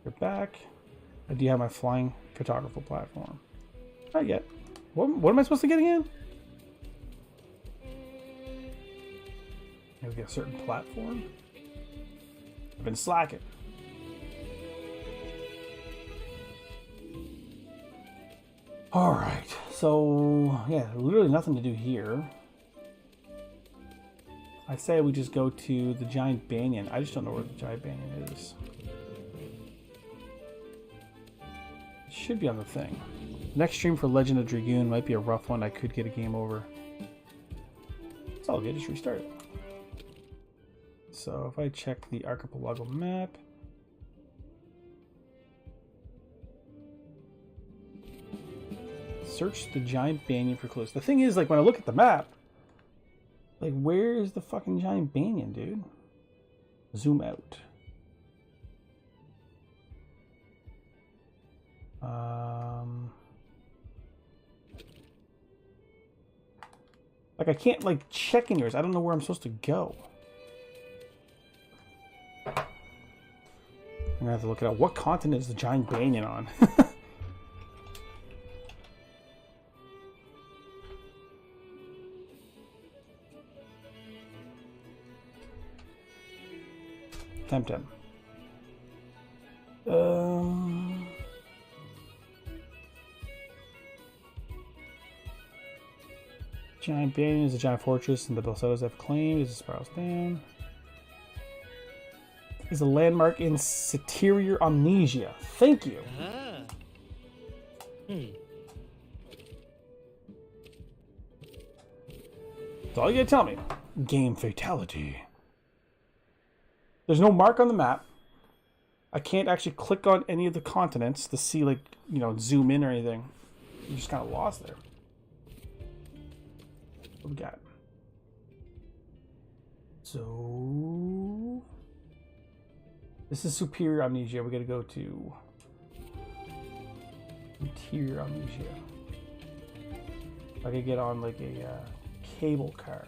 [SPEAKER 2] you're back. I do have my flying photographer platform. Not yet. What am I supposed to get again? Maybe a certain platform? I've been slacking. Alright, so yeah, literally nothing to do here. I say we just go to the giant banyan. I just don't know where the giant banyan is. It should be on the thing. Next stream for Legend of Dragoon might be a rough one. I could get a game over. It's all good, just restart it. So if I check the archipelago map, search the giant banyan for clues. The thing is, like, when I look at the map, like, where is the fucking giant banyan, dude? Zoom out. Like, I can't, like, check in yours. I don't know where I'm supposed to go. I'm gonna have to look it up. What continent is the giant banyan on? TEMTEM. Giant banyan is a giant fortress, and the Belsotos have claimed as it spirals down. Is a landmark in Superior Amnesia. Thank you. That's all you gotta tell me. Game fatality. There's no mark on the map. I can't actually click on any of the continents to see, like, you know, zoom in or anything. I'm just kind of lost there. What we got? So this is Superior Amnesia. We gotta go to Interior Amnesia. I could get on like a cable car.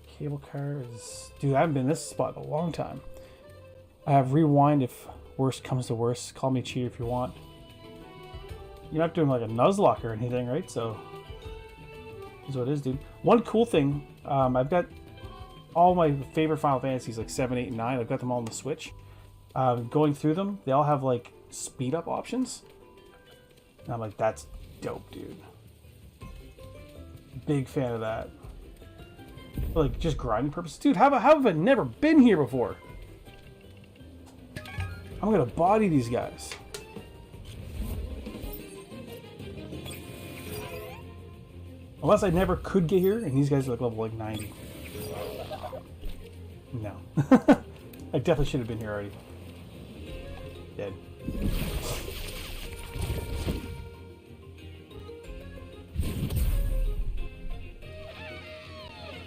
[SPEAKER 2] Cable car is... Dude, I haven't been in this spot in a long time. I have rewind if worst comes to worst. Call me a cheater if you want. You're not doing like a Nuzlocke or anything, right? So, is what it is, dude. One cool thing, I've got all my favorite Final Fantasies, like 7, 8, and 9. I've got them all on the Switch. Going through them, they all have like speed up options. And I'm like, that's dope, dude. Big fan of that. Like, just grinding purposes. Dude, how have I never been here before? I'm gonna body these guys. Unless I never could get here, and these guys are like level like 90. No. I definitely should have been here already. Dead.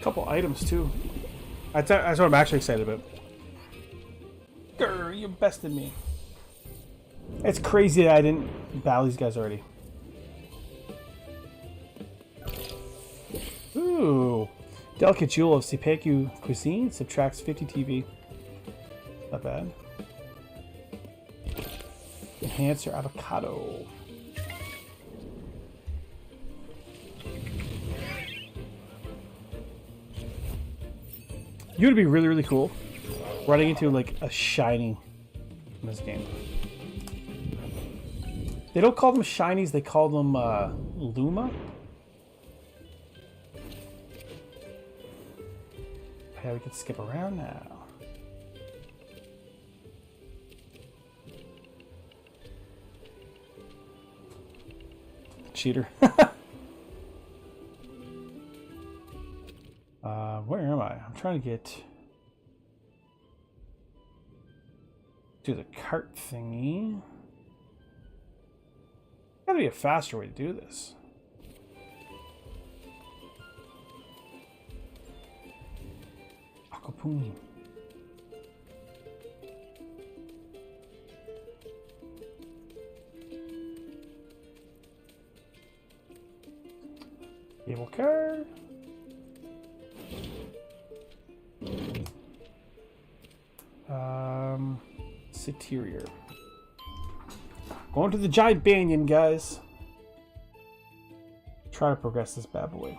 [SPEAKER 2] Couple items too. That's what I'm actually excited about. Grr, you bested me. It's crazy that I didn't battle these guys already. Ooh. Delicate jewel of Sipeku cuisine subtracts 50 TV. Not bad. Enhancer avocado. You would be really, really cool running into like a shiny in this game. They don't call them shinies, they call them Luma. Okay, we can skip around now. Cheater. Where am I? I'm trying to get to the cart thingy. Gotta be a faster way to do this. Aquapuni. Cable car. Interior. Going to the giant banyan, guys. Try to progress this bad boy.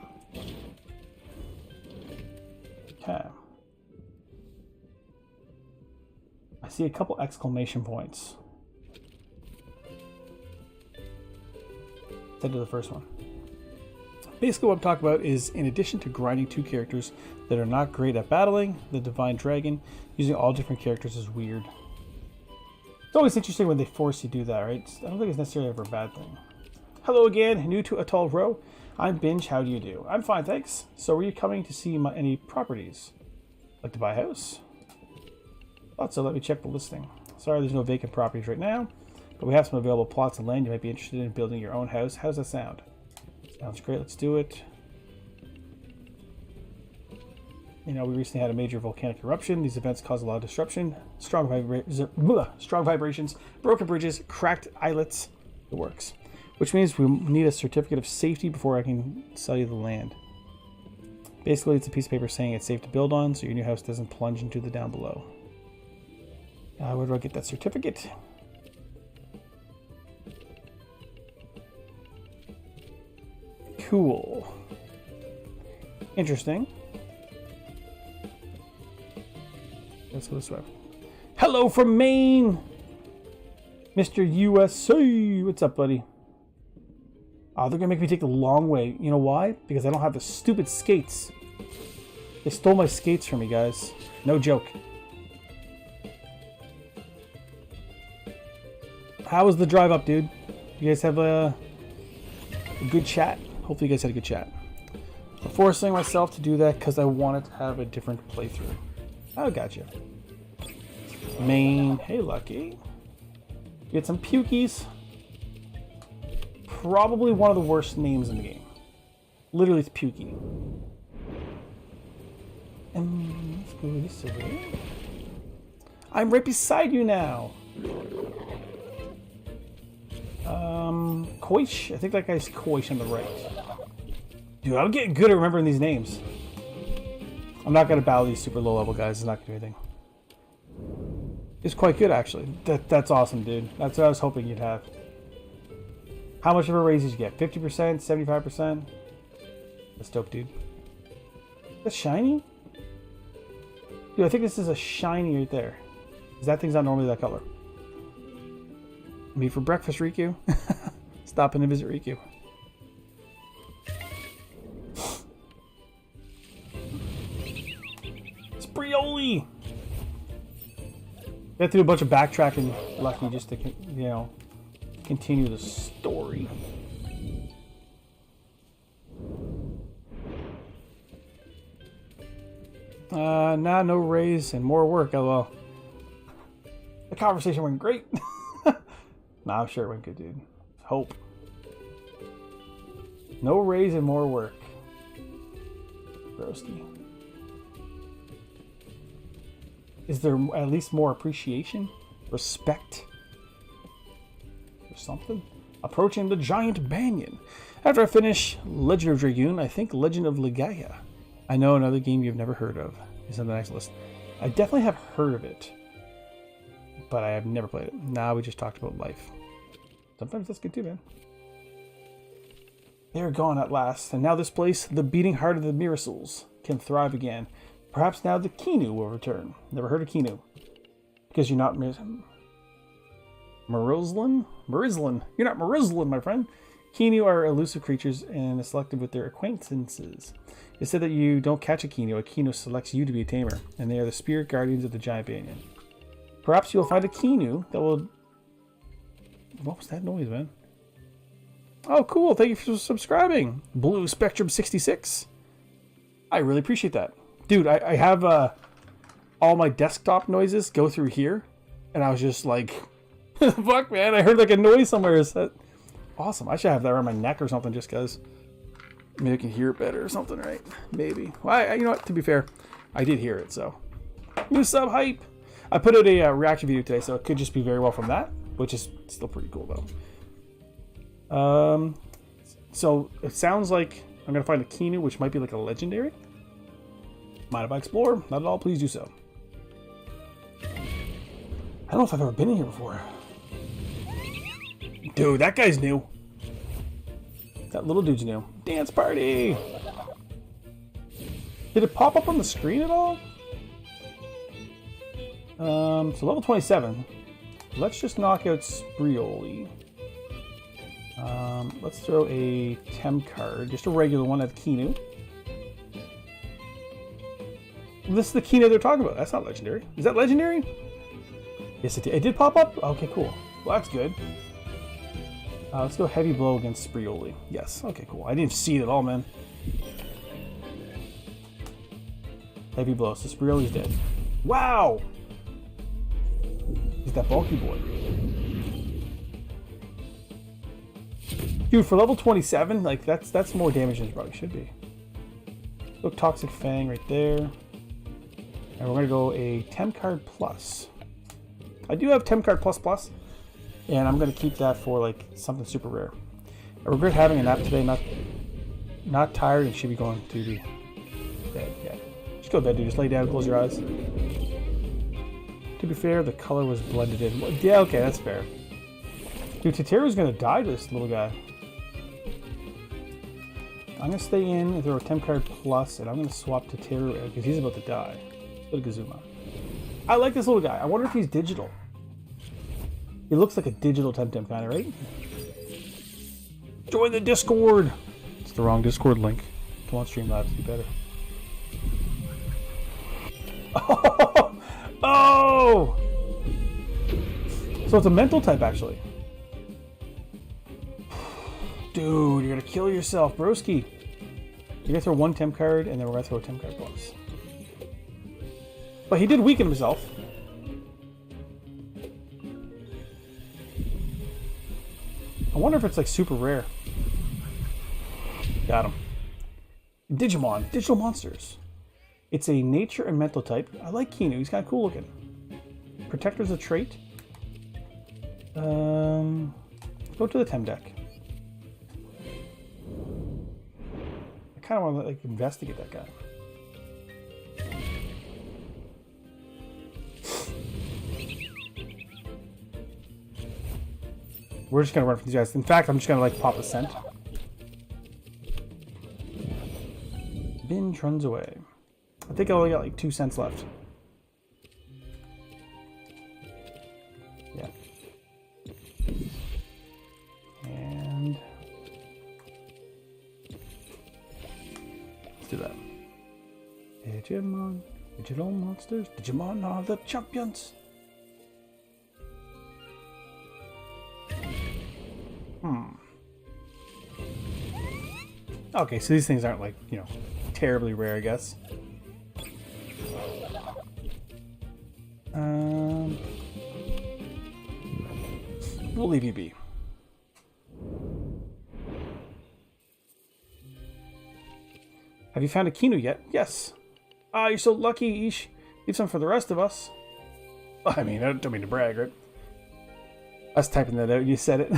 [SPEAKER 2] Okay. I see a couple exclamation points. Head to the first one. Basically what I'm talking about is, in addition to grinding 2 characters that are not great at battling, the Divine Dragon, using all different characters is weird. It's always interesting when they force you to do that, right? I don't think it's necessarily ever a bad thing. Hello again, new to Atoll Row. I'm Binge, how do you do? I'm fine, thanks. So were you coming to see any properties? Like to buy a house? Thought so, let me check the listing. Sorry, there's no vacant properties right now, but we have some available plots of land you might be interested in building your own house. How's that sound? Sounds great, let's do it. You know, we recently had a major volcanic eruption. These events cause a lot of disruption. Strong vibrations, broken bridges, cracked islets, the works. Which means we need a certificate of safety before I can sell you the land. Basically, it's a piece of paper saying it's safe to build on, so your new house doesn't plunge into the down below. Where do I get that certificate? Cool. Interesting. Let's go this way. Hello from Maine! Mr. USA! What's up, buddy? Oh, they're gonna make me take the long way. You know why? Because I don't have the stupid skates. They stole my skates from me, guys. No joke. How was the drive up, dude? You guys have a good chat? Hopefully you guys had a good chat. I'm forcing myself to do that because I wanted to have a different playthrough. Oh, gotcha. Maine. Hey, Lucky. Get some Pukies. Probably one of the worst names in the game. Literally, it's Pukey. And let's go this way. I'm right beside you now. Koish. I think that guy's Koish on the right. Dude, I'm getting good at remembering these names. I'm not going to battle these super low level guys. It's not going to do anything. It's quite good, actually. That's awesome, dude. That's what I was hoping you'd have. How much of a raise did you get? 50%? 75%? That's dope, dude. That's shiny? Dude, I think this is a shiny right there. Because that thing's not normally that color. Me for breakfast, Riku. Stop in to visit Riku. Sprioli! You have to do a bunch of backtracking, Lucky, just to, you know, continue the story. Nah, no raise and more work, lol. The conversation went great. Nah, I'm sure it went good, dude. Hope. No raise and more work. Roasty. Is there at least more appreciation? Respect? Or something? Approaching the giant banyan. After I finish Legend of Dragoon, I think Legend of Legaia. I know another game you've never heard of is on the next list. I definitely have heard of it, but I have never played it. Nah, we just talked about life. Sometimes that's good too, man. They're gone at last, and now this place, the beating heart of the Miracles, can thrive again. Perhaps now the Kinu will return. Never heard of Kinu. Because you're not Marislin? You're not Marislin, my friend. Kinu are elusive creatures and selected with their acquaintances. It said that you don't catch a Kinu selects you to be a tamer, and they are the spirit guardians of the giant banyan. Perhaps you'll find a Kinu that will... What was that noise, man? Oh, cool. Thank you for subscribing. Blue Spectrum 66. I really appreciate that. Dude, I have all my desktop noises go through here, and I was just like, fuck, man, I heard like a noise somewhere. Is that awesome? I should have that around my neck or something just because maybe I can hear it better or something, right? Maybe. Well, you know what? To be fair, I did hear it, so. New sub hype. I put out a reaction video today, so it could just be very well from that, which is still pretty cool, though. So it sounds like I'm going to find a Kinu, which might be like a legendary. Mind if I explore? Not at all. Please do so. I don't know if I've ever been in here before. Dude, that guy's new. That little dude's new. Dance party! Did it pop up on the screen at all? So level 27. Let's just knock out Sprioli. Let's throw a Tem card. Just a regular one at Kinu. This is the Kinu they're talking about. That's not legendary. Is that legendary? Yes, it did. It did pop up? Okay, cool. Well, that's good. Let's go heavy blow against Sprioli. Yes. Okay, cool. I didn't see it at all, man. Heavy blow. So Sprioli's dead. Wow! He's that bulky boy. Dude, for level 27, like that's more damage than it probably should be. Look, Toxic Fang right there. And we're gonna go a Tem card plus. I do have Tem card plus plus, and I'm gonna keep that for like something super rare. I regret having a nap today. Not tired and should be going to be bed. Yeah, just go to bed, dude. Just lay down, close your eyes. To be fair, the color was blended in. Yeah, okay, that's fair. Dude, Tateru's gonna die to this little guy. I'm gonna stay in and throw a Tem card plus, and I'm gonna swap Tateru because he's about to die. Go to Gazuma. I like this little guy. I wonder if he's digital. He looks like a digital Temtem kind of, right? Join the Discord! It's the wrong Discord link. Come on, Streamlabs, be better. Oh! So it's a mental type, actually. Dude, you're gonna kill yourself, broski. You're gonna throw one Tem card, and then we're gonna throw a Tem card plus. But he did weaken himself. I wonder if it's like super rare. Got him. Digimon, digital monsters. It's a nature and mental type. I like Kinu. He's kind of cool looking. Protector's a trait. Go to the Tem deck. I kind of want to like investigate that guy. We're just gonna run for these guys. In fact, I'm just gonna like pop a scent. Binge runs away. I think I only got like 2 cents left. Yeah. And let's do that. Digimon, digital monsters. Digimon are the champions. Okay, so these things aren't like, you know, terribly rare, I guess. We'll leave you be. Have you found a Kinu yet? Yes. Ah, you're so lucky, Ish. Leave some for the rest of us. I mean, I don't mean to brag, right? I was typing that out, you said it.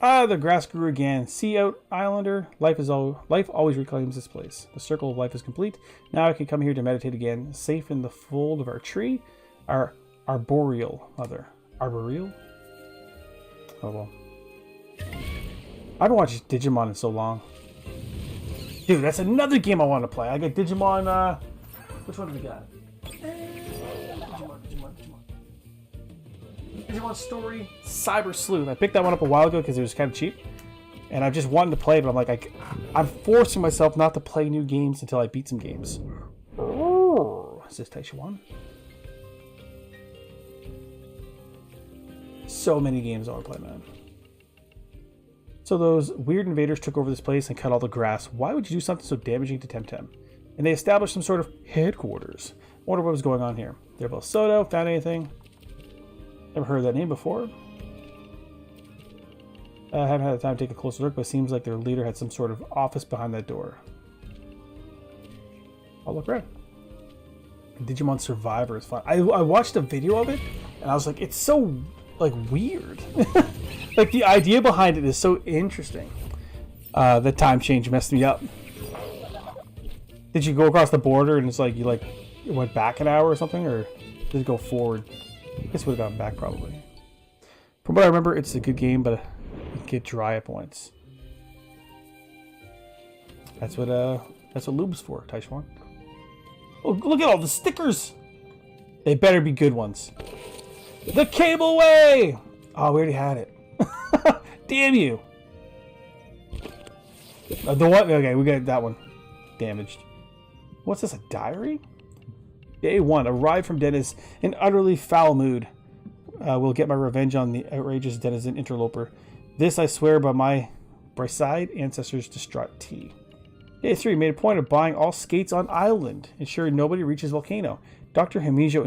[SPEAKER 2] Ah, the grass grew again. See out, Islander. Life always reclaims this place. The circle of life is complete. Now I can come here to meditate again, safe in the fold of our tree, our arboreal mother. Arboreal? Oh well. I haven't watched Digimon in so long. Dude, that's another game I want to play. I got Digimon. Which one do we got? Digimon Story Cyber Sleuth. I picked that one up a while ago because it was kind of cheap. And I just wanted to play it, but I'm like, I'm forcing myself not to play new games until I beat some games. Oh, is this Taichuan? So many games I want to play, man. So those weird invaders took over this place and cut all the grass. Why would you do something so damaging to TEMTEM? And they established some sort of headquarters. I wonder what was going on here. They're both Soto. Found anything? Never heard that name before. I haven't had the time to take a closer look, but it seems like their leader had some sort of office behind that door. I'll look around. Digimon Survivor is fun. I watched a video of it, and I was like, it's so, like, weird. Like, the idea behind it is so interesting. The time change messed me up. Did you go across the border and it's like, it went back an hour or something, or did it go forward? I guess it would have gone back, probably. From what I remember, it's a good game, but it can get dry at points. That's what Lube's for, Taichuan. Oh, look at all the stickers! They better be good ones. The Cableway! Oh, we already had it. Damn you! The one, okay, we got that one damaged. What's this, a diary? Day 1, arrived from Dennis in utterly foul mood. Will get my revenge on the outrageous denizen interloper. This I swear by my Bryside ancestors' distraught T. Day 3, made a point of buying all skates on island, ensuring nobody reaches volcano. Dr. Himijo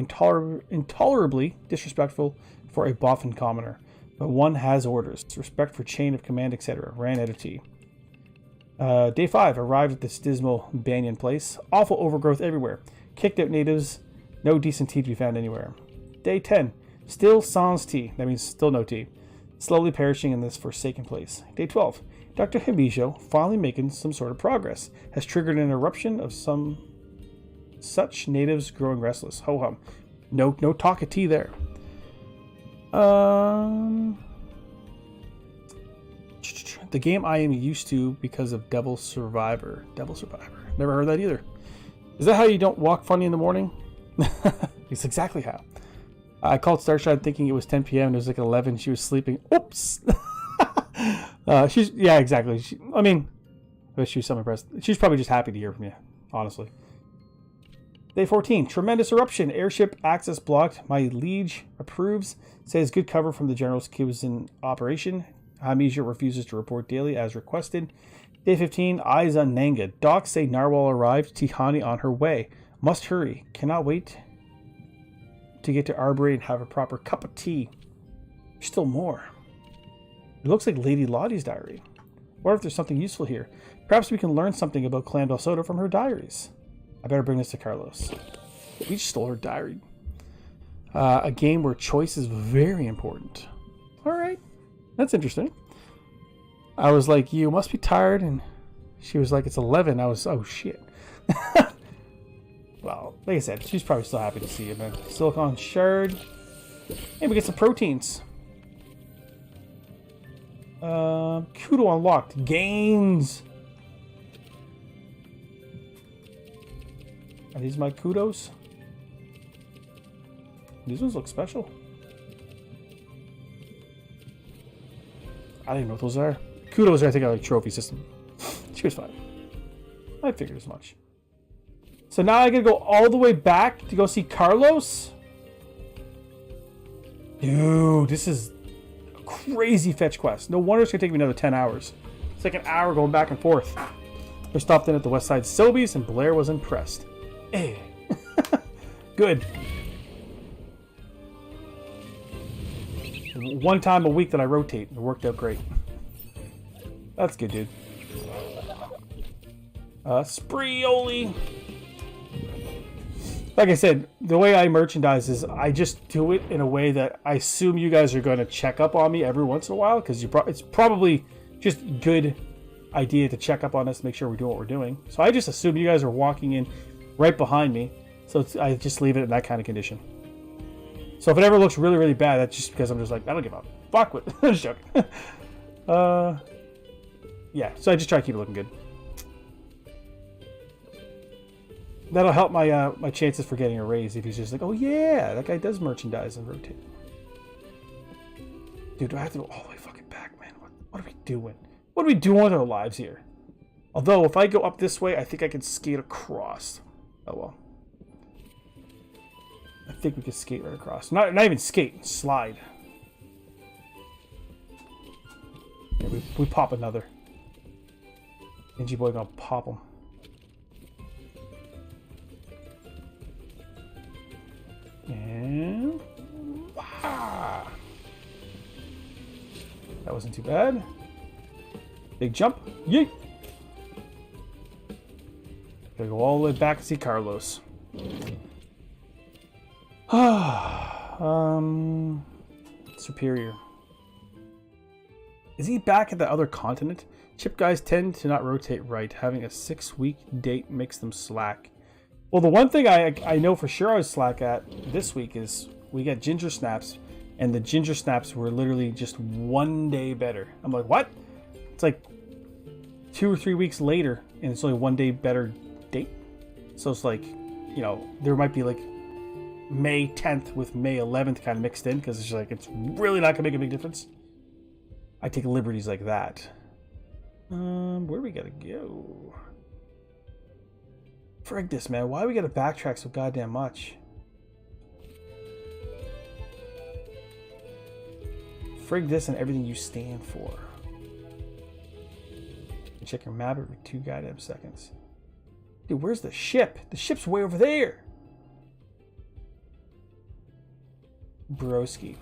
[SPEAKER 2] intolerably disrespectful for a boffin commoner. But one has orders. Respect for chain of command, etc. Ran out of tea. Day 5, arrived at this dismal banyan place. Awful overgrowth everywhere. Kicked out natives. No decent tea to be found anywhere. Day 10, still sans tea. That means still no tea. Slowly perishing in this forsaken place. Day 12, Dr. Himijo, finally making some sort of progress, has triggered an eruption of some such natives growing restless. Ho hum. No talk of tea there. The game I am used to because of Devil Survivor. Devil Survivor. Never heard that either. Is that how you don't walk funny in the morning? It's exactly how. I called Starshine thinking it was 10 p.m. and it was like 11. She was sleeping. Oops. Yeah, exactly. I wish she was so impressed. She's probably just happy to hear from you, honestly. Day 14, tremendous eruption. Airship access blocked. My liege approves. Says good cover from the general's cubes in operation. Hamijo refuses to report daily as requested. Day 15, eyes on Nanga. Docs say Narwhal arrived. Tihani on her way. Must hurry. Cannot wait to get to Arbory and have a proper cup of tea. There's still more. It looks like Lady Lottie's diary. What if there's something useful here? Perhaps we can learn something about Clan Del Soto from her diaries. I better bring this to Carlos. We just stole her diary. A game where choice is very important. Alright. That's interesting. I was like, you must be tired. And she was like, it's 11. I was, oh shit. Well, like I said, she's probably still happy to see you, man. Silicon shard. Maybe we get some proteins. Kudo unlocked. Gains. Are these my kudos? These ones look special. I don't even know what those are. Kudos are, I think, like trophy system. She was fine. I figured as much. So now I gotta go all the way back to go see Carlos? Dude, this is a crazy fetch quest. No wonder it's gonna take me another 10 hours. It's like an hour going back and forth. We stopped in at the West Side Sobeys and Blair was impressed. Hey. Good. One time a week that I rotate. It worked out great. That's good, dude. Spreeoli. Like I said, the way I merchandise is I just do it in a way that I assume you guys are going to check up on me every once in a while, because it's probably just good idea to check up on us, make sure we're doing what we're doing. So I just assume you guys are walking in right behind me, so I just leave it in that kind of condition. So if it ever looks really, really bad, that's just because I'm just like, I don't give a fuck with it. I'm just joking. Yeah, so I just try to keep it looking good. That'll help my my chances for getting a raise if he's just like, oh yeah, that guy does merchandise and rotate. Dude, do I have to go all the way fucking back, man? What are we doing? What are we doing with our lives here? Although, if I go up this way, I think I can skate across. Oh, well. I think we can skate right across. Not even skate, slide. Yeah, we pop another. Bingy boy gonna pop him. And... Ah! That wasn't too bad. Big jump. Yeet! Gotta go all the way back to see Carlos. Superior. Is he back at the other continent? Chip guys tend to not rotate right. Having a 6-week date makes them slack. Well, the one thing I know for sure I was slack at this week is we got ginger snaps, and the ginger snaps were literally just 1 day better. I'm like, what? It's like 2 or 3 weeks later, and it's only 1 day better date. So it's like, you know, there might be like May 10th with May 11th kind of mixed in, because it's like, it's really not gonna make a big difference. I take liberties like that. Where do we gotta go? Frig this, man. Why do we gotta backtrack so goddamn much? Frig this and everything you stand for. Check your map every 2 goddamn seconds. Dude, where's the ship? The ship's way over there. Broski.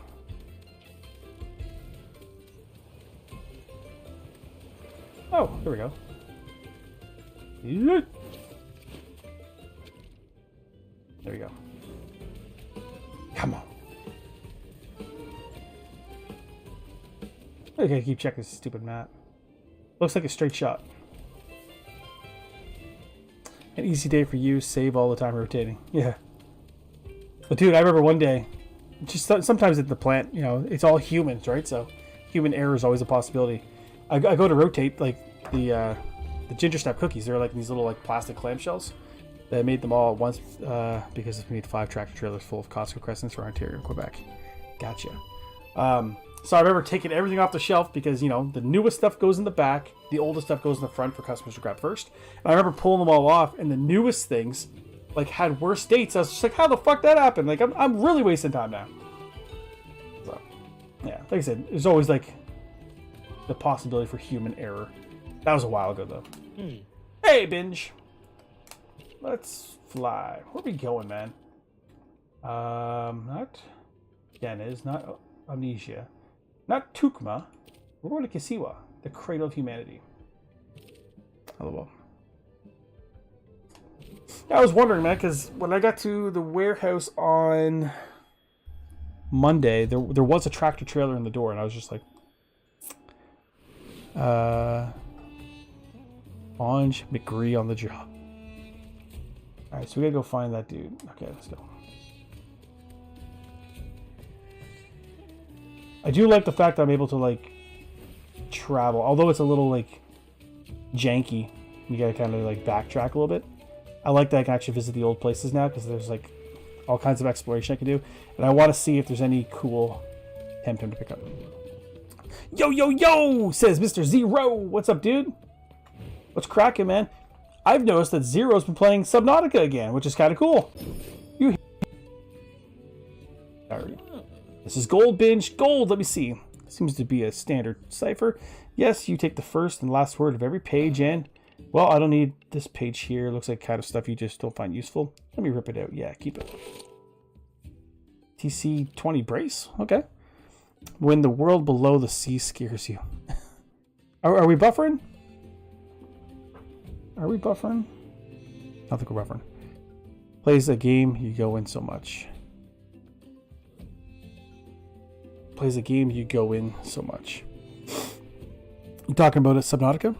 [SPEAKER 2] Oh, there we go. There we go. Come on. I gotta keep checking this stupid map. Looks like a straight shot. An easy day for you. Save all the time rotating. Yeah. But dude, I remember one day, just sometimes at the plant, you know, it's all humans, right? So human error is always a possibility. I go to rotate like the ginger snap cookies. They're like these little like plastic clamshells. They made them all at once because we made 5 tractor trailers full of Costco Crescents for Ontario and Quebec. Gotcha. So I remember taking everything off the shelf because, you know, the newest stuff goes in the back, the oldest stuff goes in the front for customers to grab first. And I remember pulling them all off, and the newest things like had worse dates. I was just like, how the fuck that happened? Like, I'm really wasting time now. So yeah, like I said, there's always like the possibility for human error. That was a while ago though. Hey, Binge. Let's fly. Where are we going, man? Not Geniz, not Amnesia, not Tukma. We're going to Kisiwa, the cradle of humanity. Hello. I was wondering, man, because when I got to the warehouse on Monday, there was a tractor trailer in the door, and I was just like, Binge McGree on the job. Alright, so we gotta go find that dude. Okay, let's go. I do like the fact that I'm able to, like, travel. Although it's a little, like, janky. You gotta kind of, like, backtrack a little bit. I like that I can actually visit the old places now, because there's, like, all kinds of exploration I can do. And I want to see if there's any cool TEMTEM to pick up. Yo, yo, yo, says Mr. Zero. What's up, dude? What's cracking, man? I've noticed that Zero's been playing Subnautica again, which is kind of cool. You. This is Gold Binge. Gold, let me see. Seems to be a standard cipher. Yes, you take the first and last word of every page and... Well, I don't need this page here. Looks like kind of stuff you just don't find useful. Let me rip it out. Yeah, keep it. TC20 brace. Okay. When the world below the sea scares you. Are we buffering? Are we buffering? I don't think we're buffering. Plays a game, you go in so much. Plays a game, you go in so much. You talking about it, Subnautica?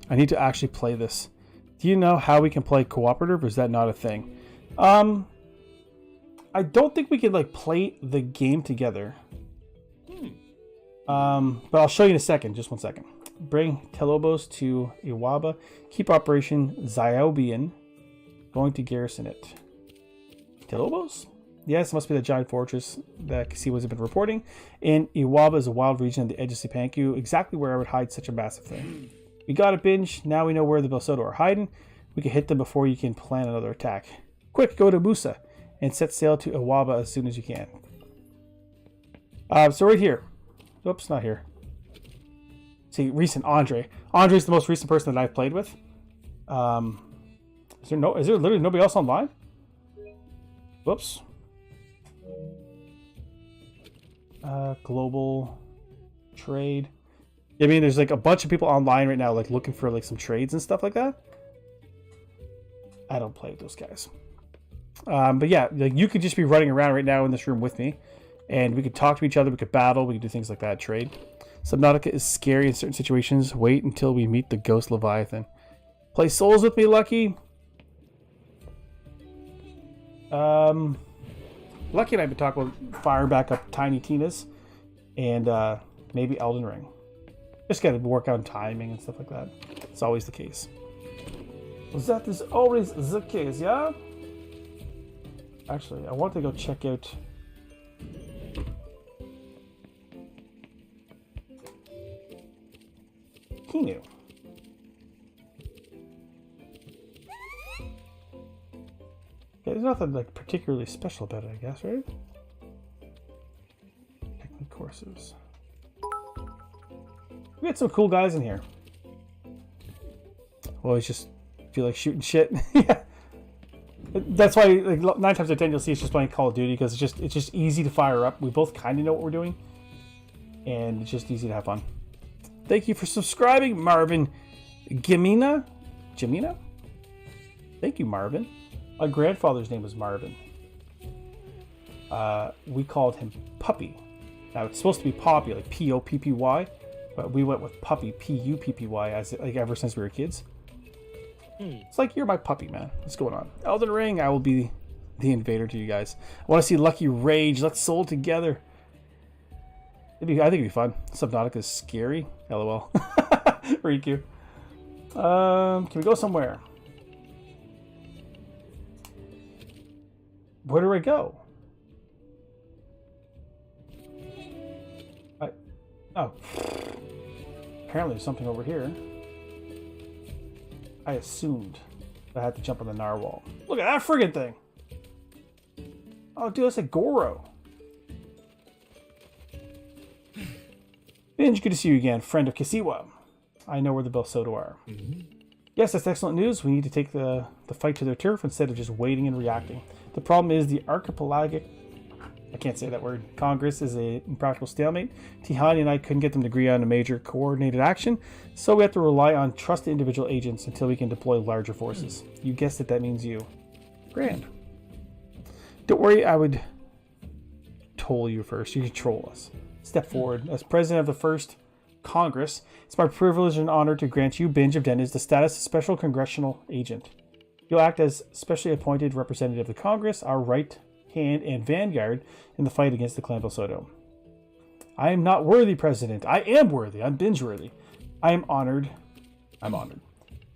[SPEAKER 2] I need to actually play this. Do you know how we can play cooperative, or is that not a thing? I don't think we can like play the game together. But I'll show you in a second. Just 1 second. Bring Telobos to Iwaba. Keep Operation Zyobian. Going to garrison it. Telobos? Yes, it must be the giant fortress that Kisiwas have been reporting. And Iwaba is a wild region on the edge of Sipanku, exactly where I would hide such a massive thing. We got it, Binge. Now we know where the Belsodo are hiding. We can hit them before you can plan another attack. Quick, go to Musa and set sail to Iwaba as soon as you can. So right here. Oops, not here. See, recent Andre. Andre's the most recent person that I've played with. Is there literally nobody else online? Whoops. Global trade. I mean, there's like a bunch of people online right now, like looking for like some trades and stuff like that. I don't play with those guys. But yeah, like you could just be running around right now in this room with me, and we could talk to each other. We could battle. We could do things like that. Trade. Subnautica is scary in certain situations. Wait until we meet the Ghost Leviathan. Play Souls with me, Lucky. Lucky and I have been talking about firing back up Tiny Tina's and maybe Elden Ring. Just gotta work on timing and stuff like that. It's always the case. That is always the case, yeah? Actually, I want to go check out Kinu. Yeah, there's nothing like particularly special about it, I guess, right? Technique courses. We got some cool guys in here. Well, it's just feel like shooting shit. Yeah, that's why like 9 times out of 10 you'll see us just playing Call of Duty because it's just easy to fire up. We both kind of know what we're doing, and it's just easy to have fun. Thank you for subscribing, Marvin Jamina. Thank you, Marvin. My grandfather's name was Marvin. We called him Puppy. Now it's supposed to be Poppy, like Poppy, but we went with Puppy, Puppy, as like ever since we were kids. It's like, you're my puppy, man. What's going on? Elden Ring, I will be the invader to you guys. I want to see Lucky rage. Let's soul together. I think it'd be fun. Subnautica is scary. LOL. Riku. Can we go somewhere? Where do I go? Oh. Apparently there's something over here. I assumed I had to jump on the narwhal. Look at that friggin' thing! Oh, dude, that's a Goro. Binge, good to see you again, friend of Kisiwa. I know where the Belsodo are. Yes, that's excellent news. We need to take the fight to their turf instead of just waiting and reacting. The problem is the archipelagic... I can't say that word. Congress is a impractical stalemate. Tihani and I couldn't get them to agree on a major coordinated action, so we have to rely on trusted individual agents until we can deploy larger forces. You guessed it, that means you. Grand. Don't worry, I would toll you first. You can troll us. Step forward. As president of the first Congress, it's my privilege and honor to grant you, Binge of Dennis, the status of special congressional agent. You'll act as specially appointed representative of the Congress, our right hand and vanguard in the fight against the clan Belsodo. I am not worthy, President. I am worthy. I'm binge-worthy. I am honored. I'm honored.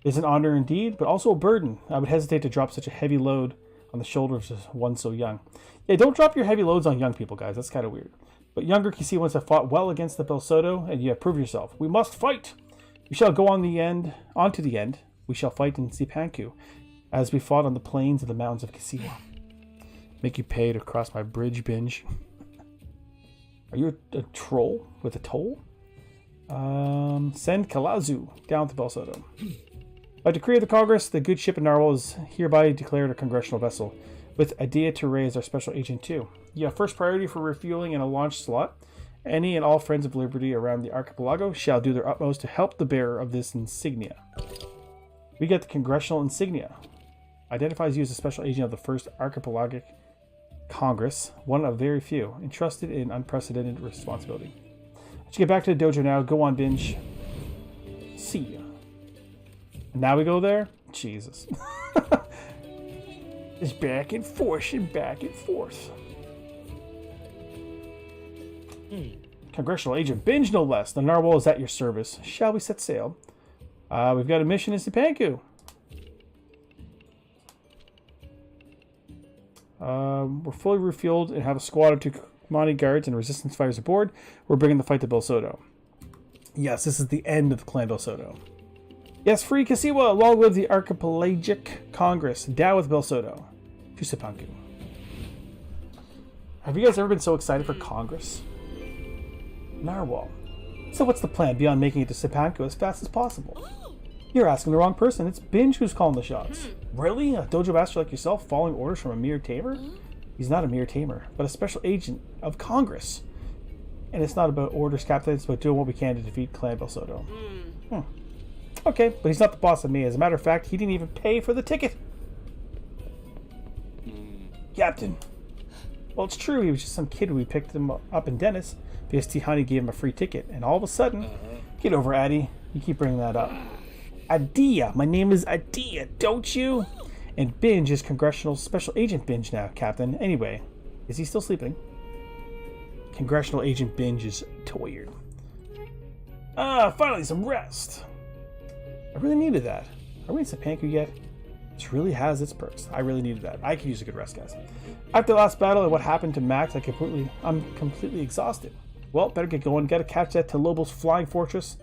[SPEAKER 2] It's an honor indeed, but also a burden. I would hesitate to drop such a heavy load on the shoulders of one so young. Yeah, don't drop your heavy loads on young people, guys. That's kind of weird. But younger Kisiwans have fought well against the Belsodo, and you have proved yourself. We must fight! We shall go on to the end. We shall fight in Sipanku, as we fought on the plains of the mountains of Kisiwa. Make you pay to cross my bridge, Binge. Are you a troll with a toll? Send Kalazu down to Belsodo. By decree of the Congress, the good ship of Narwhal is hereby declared a congressional vessel, with Adia Ture as our special agent too. You have first priority for refueling and a launch slot. Any and all friends of liberty around the archipelago shall do their utmost to help the bearer of this insignia. We get the congressional insignia. Identifies you as a special agent of the first archipelagic Congress, one of very few, entrusted in unprecedented responsibility. Let's get back to the dojo now. Go on, Binge. See ya. Now we go there? Jesus. It's back and forth and back and forth. Congressional agent Binge, no less. The narwhal is at your service. Shall we set sail? We've got a mission in Sipanku. We're fully refueled and have a squad of 2 commodity guards and resistance fighters aboard. We're bringing the fight to Belsodo. Yes, this is the end of Clan Belsodo. Yes, free Kasiwa, along with the Archipelagic Congress, down with Belsodo. To Sipanku. Have you guys ever been so excited for Congress? Narwhal. So what's the plan beyond making it to Sipanku as fast as possible? You're asking the wrong person. It's Binge who's calling the shots. Really? A dojo master like yourself following orders from a mere tamer? He's not a mere tamer, but a special agent of Congress. And it's not about orders, Captain. It's about doing what we can to defeat Clan Belsodo. Okay, but he's not the boss of me. As a matter of fact, he didn't even pay for the ticket. Captain. Well, it's true. He was just some kid when we picked him up in Dennis because T. Honey gave him a free ticket. And all of a sudden, get over, Addy. You keep bringing that up. Adia. My name is Adia, don't you? And Binge is Congressional Special Agent Binge now, Captain. Anyway, is he still sleeping? Congressional Agent Binge is tired. Finally some rest. I really needed that. Are we in Sipanku yet? This really has its perks. I really needed that. I could use a good rest, guys. After the last battle and what happened to Max, I'm completely exhausted. Well, better get going. Gotta catch that Tolobo's flying fortress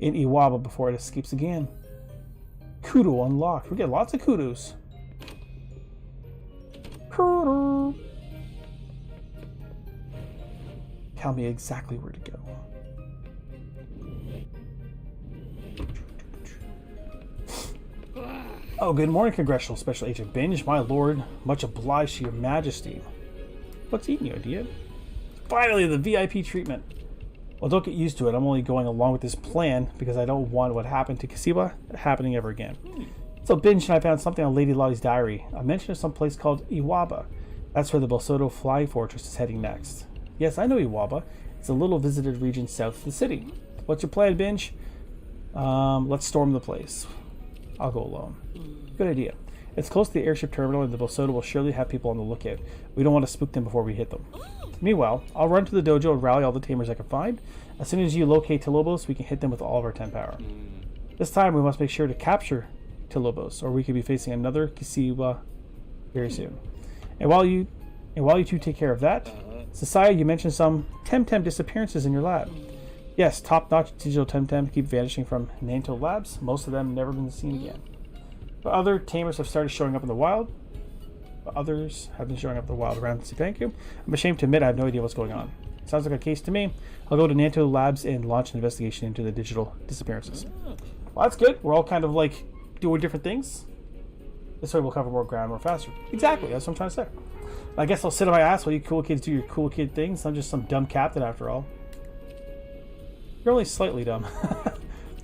[SPEAKER 2] in Iwaba before it escapes again. Kudo unlocked. We get lots of kudos. Kudo. Tell me exactly where to go. Oh, good morning, Congressional Special Agent Binge. My lord, much obliged to your majesty. What's eating you, Adia? Finally, the VIP treatment. Well, don't get used to it. I'm only going along with this plan because I don't want what happened to Kasiwa happening ever again. So Binge and I found something on Lady Lottie's diary. A mention of some place called Iwaba. That's where the Belsodo Flying Fortress is heading next. Yes, I know Iwaba. It's a little visited region south of the city. What's your plan, Binge? Let's storm the place. I'll go alone. Good idea. It's close to the airship terminal and the Belsodo will surely have people on the lookout. We don't want to spook them before we hit them. Meanwhile, I'll run to the dojo and rally all the tamers I can find. As soon as you locate Tolobos, we can hit them with all of our 10 power. This time we must make sure to capture Tolobos, or we could be facing another Kasiwa very soon. And while you two take care of that, Society, you mentioned some TEMTEM disappearances in your lab. Yes, top-notch digital TEMTEM keep vanishing from Nanto labs. Most of them never been seen again. But other tamers have started showing up in the wild. But others have been showing up in the wild around Sipanku. I'm ashamed to admit I have no idea what's going on. Sounds like a case to me. I'll go to Nanto labs and launch an investigation into the digital disappearances. Well, that's good. We're all kind of like doing different things. This way we'll cover more ground more faster. Exactly, that's what I'm trying to say. I guess I'll sit on my ass while you cool kids do your cool kid things. I'm just some dumb captain after all. You're only slightly dumb.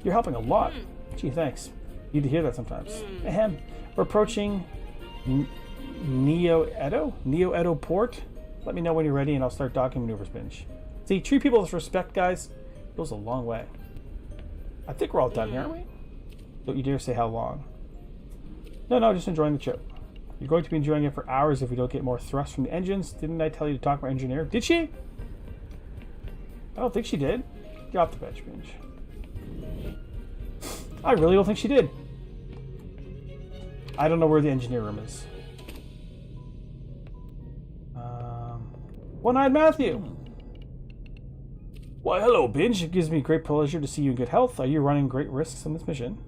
[SPEAKER 2] You're helping a lot. Gee, thanks. You need to hear that sometimes. Ahem. We're approaching Neo-Edo port. Let me know when you're ready and I'll start docking maneuvers, Binge. See, treat people with respect, guys. It goes a long way. I think we're all done here, aren't we? Don't you dare say how long. No, just enjoying the trip. You're going to be enjoying it for hours if we don't get more thrust from the engines. Didn't I tell you to talk to my engineer? Did she? I don't think she did. Get off the bench, Binge. I really don't think she did. I don't know where the engineer room is. One-eyed Matthew. Why, hello, Binge. It gives me great pleasure to see you in good health. Are you running great risks on this mission?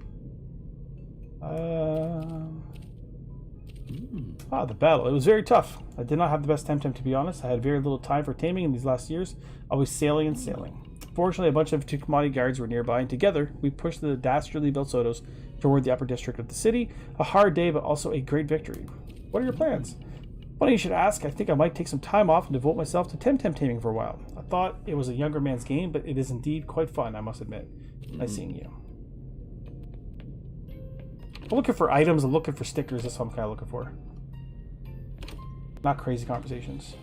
[SPEAKER 2] The battle. It was very tough. I did not have the best TEMTEM, to be honest. I had very little time for taming in these last years. Always sailing and sailing. Fortunately, a bunch of 2 commodity guards were nearby, and together we pushed the dastardly Belsodos toward the upper district of the city. A hard day, but also a great victory. What are your plans? Funny you should ask. I think I might take some time off and devote myself to TEMTEM taming for a while. I thought it was a younger man's game, but it is indeed quite fun, I must admit. Nice seeing you. I'm looking for items. I'm looking for stickers. That's what I'm kind of looking for. Not crazy conversations.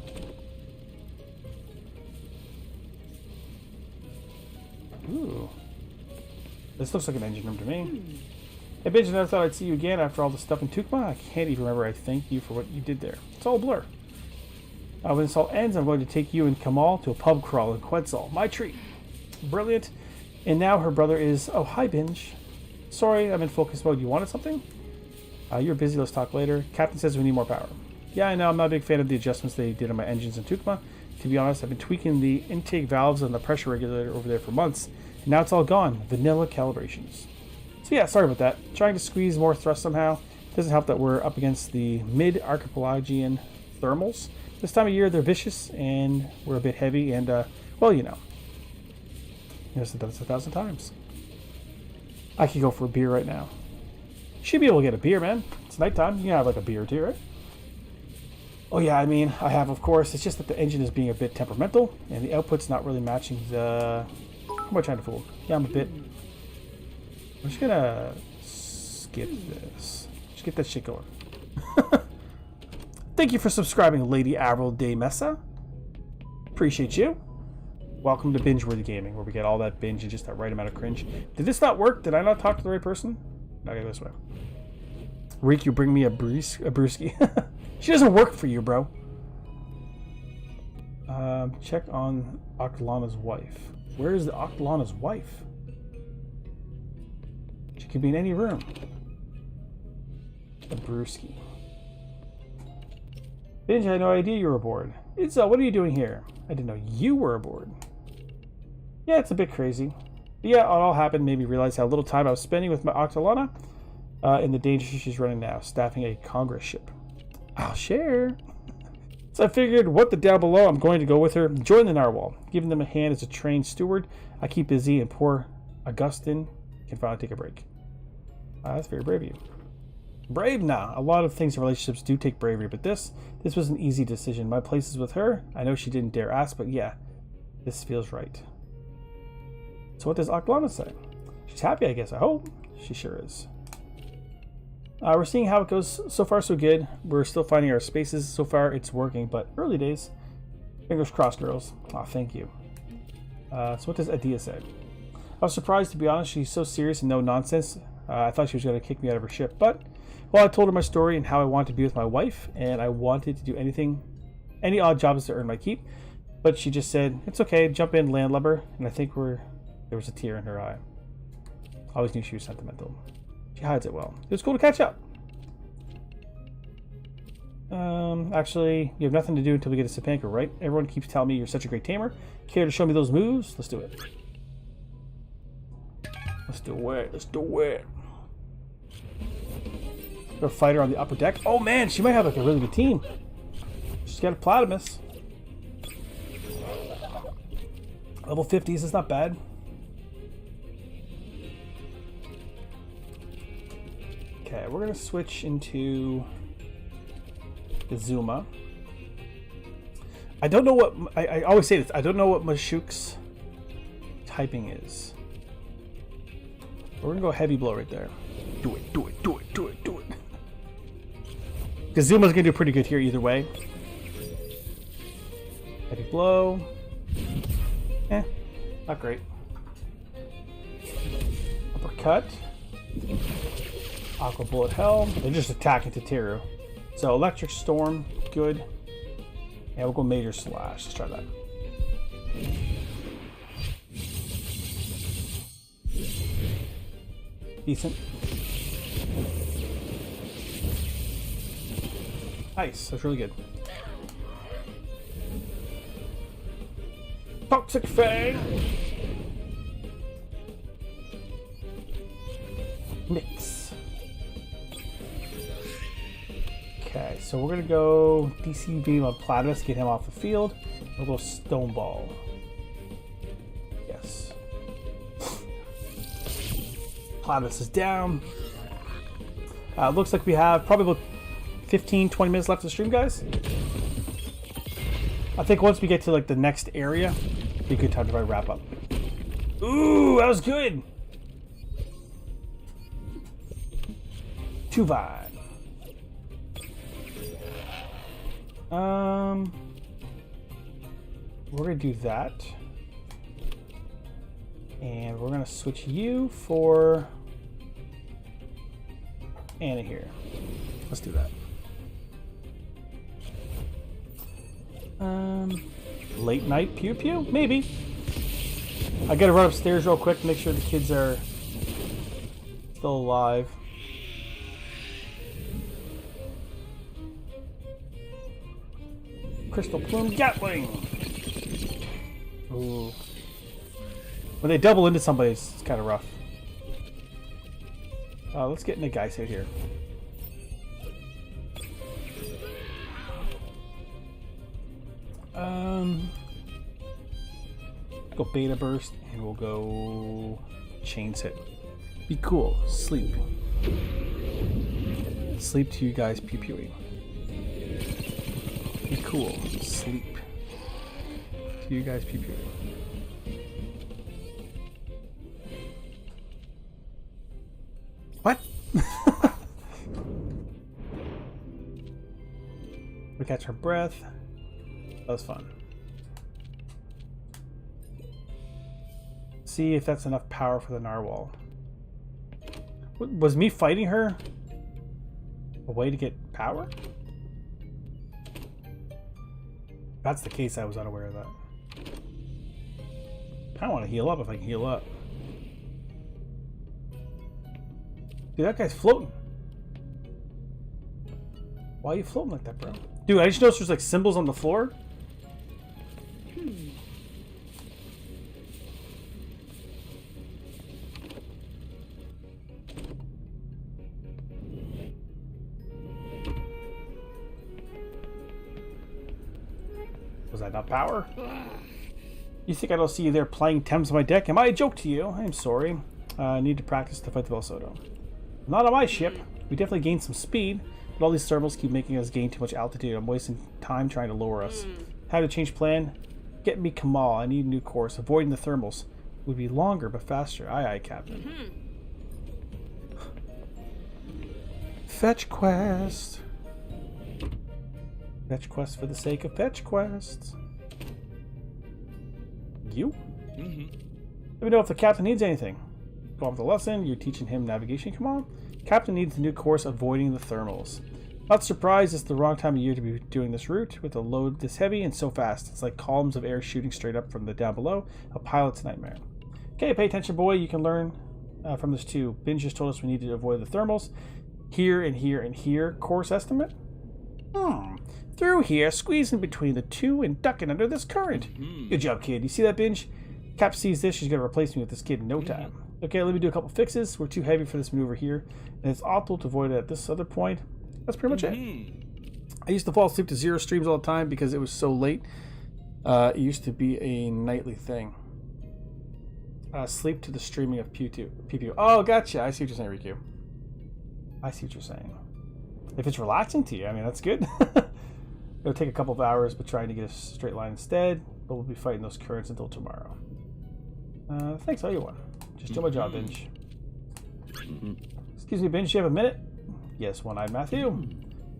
[SPEAKER 2] Ooh. This looks like an engine room to me. Hey, Binge, I never thought I'd see you again after all the stuff in Tukma. I can't even remember I thank you for what you did there. It's all a blur. When this all ends, I'm going to take you and Kamal to a pub crawl in Quetzal. My treat. Brilliant. And now her brother is... Oh, hi, Binge. Sorry, I'm in focus mode. You wanted something? You're busy. Let's talk later. Captain says we need more power. Yeah, I know, I'm not a big fan of the adjustments they did on my engines in Tucumã. To be honest, I've been tweaking the intake valves and the pressure regulator over there for months, and now it's all gone. Vanilla calibrations. So yeah, sorry about that. Trying to squeeze more thrust somehow. Doesn't help that we're up against the mid-archipelagian thermals. This time of year, they're vicious, and we're a bit heavy, and, well, you know. I've said this 1,000 times. I could go for a beer right now. Should be able to get a beer, man. It's nighttime. You can have, like, a beer or two, right? Oh, yeah, I mean, I have, of course. It's just that the engine is being a bit temperamental, and the output's not really matching the... Who am I trying to fool? Yeah, I'm a bit... I'm just gonna skip this. Just get that shit going. Thank you for subscribing, Lady Avril de Mesa. Appreciate you. Welcome to Bingeworthy Gaming, where we get all that binge and just that right amount of cringe. Did this not work? Did I not talk to the right person? No, go this way. Reek, you bring me a brewski. She doesn't work for you, bro. Check on Octalana's wife. Where is the Octalana's wife? She could be in any room. A brewski. Binge, I had no idea you were aboard. It's what are you doing here? I didn't know you were aboard. Yeah, it's a bit crazy. But yeah, it all happened made me realize how little time I was spending with my Octalana in the danger she's running now, staffing a Congress ship. I'll share. So I figured, what the down below, I'm going to go with her, join the Narwhal, giving them a hand as a trained steward. I keep busy, and poor Augustine can finally take a break. That's very brave of you. Brave? Nah. A lot of things in relationships do take bravery, but this was an easy decision. My place is with her. I know she didn't dare ask, but yeah, this feels right. So what does Octalana say? She's happy, I guess. I hope. She sure is. We're seeing how it goes. So far, so good. We're still finding our spaces. So far, it's working, but early days. Fingers crossed, girls. Aw, thank you. So what does Adia say? I was surprised, to be honest. She's so serious and no nonsense. I thought she was going to kick me out of her ship, but... Well, I told her my story and how I wanted to be with my wife, and I wanted to do any odd jobs to earn my keep. But she just said, it's okay, jump in, landlubber. And I think there was a tear in her eye. Always knew she was sentimental. She hides it well. It was cool to catch up. Actually, you have nothing to do until we get to Sapanka, right? Everyone keeps telling me you're such a great tamer. Care to show me those moves? Let's do it. Let's do it. Let's do it. A fighter on the upper deck. Oh man, she might have like a really good team. She's got a Platypus. Level 50s is not bad. Okay, we're gonna switch into the Zuma. I don't know what I always say this. I don't know what Mashuk's typing is. We're gonna go heavy blow right there. Do it, do it, do it, do it, do it. Because Zuma's gonna do pretty good here either way. Heavy blow. Not great. Uppercut. Aqua Bullet Hell. They're just attacking Teteru. So Electric Storm, good. Yeah, we'll go Major Slash. Let's try that. Decent. Nice, that's really good. Toxic Fang! Mix. Okay, so we're gonna go DC Beam on Platypus, get him off the field. We'll go Stone Ball. Yes. Platypus is down. Looks like we have probably about 15-20 minutes left of the stream, guys. I think once we get to like the next area, it'll be a good time to probably wrap up. Ooh, that was good. Tuvine. We're gonna do that, and we're gonna switch you for Anna here. Let's do that. Late night pew pew? Maybe. I gotta run upstairs real quick to make sure the kids are still alive. Crystal Plume Gatling. Ooh. When they double into somebody, it's kind of rough. Let's get in a guy suit here. Go Beta Burst, and we'll go Chains Hit. Be cool. Sleep. Sleep to you guys pew-pewing. Be cool. Sleep to you guys pew-pewing. What? We catch her breath. That was fun. See if that's enough power for the narwhal. Was me fighting her a way to get power? If that's the case, I was unaware of that. I kind of want to heal up if I can heal up. Dude, that guy's floating. Why are you floating like that, bro? Dude, I just noticed there's like symbols on the floor. Was that not power? You think I don't see you there playing Thames on my deck? Am I a joke to you? I'm sorry. I need to practice to fight the Velsoto. Not on my ship. We definitely gained some speed, but all these thermals keep making us gain too much altitude. I'm wasting time trying to lower us. How to change plan? Get me Kamal. I need a new course. Avoiding the thermals would be longer but faster. Aye, aye, Captain. Fetch quest. Fetch quest for the sake of fetch quests. You? Let me know if the captain needs anything. Go off the lesson. You're teaching him navigation. Come on. Captain needs a new course avoiding the thermals. Not surprised it's the wrong time of year to be doing this route with a load this heavy and so fast. It's like columns of air shooting straight up from the down below. A pilot's nightmare. Okay, pay attention, boy. You can learn from this too. Binge just told us we need to avoid the thermals. Here and here and here. Course estimate? Through here, squeezing between the two and ducking under this current. Good job, kid. You see that, Binge? Cap sees this. She's going to replace me with this kid in no time. Okay, let me do a couple fixes. We're too heavy for this maneuver here, and it's optimal to avoid it at this other point. That's pretty much it. I used to fall asleep to zero streams all the time because it was so late. It used to be a nightly thing. Sleep to the streaming of Pew. Oh, gotcha. I see what you're saying, Riku. I see what you're saying. If it's relaxing to you, I mean, that's good. It'll take a couple of hours, but trying to get a straight line instead. But we'll be fighting those currents until tomorrow. Thanks, everyone. Just do my job, Binge. Excuse me, Binge, do you have a minute? Yes, one-eyed Matthew.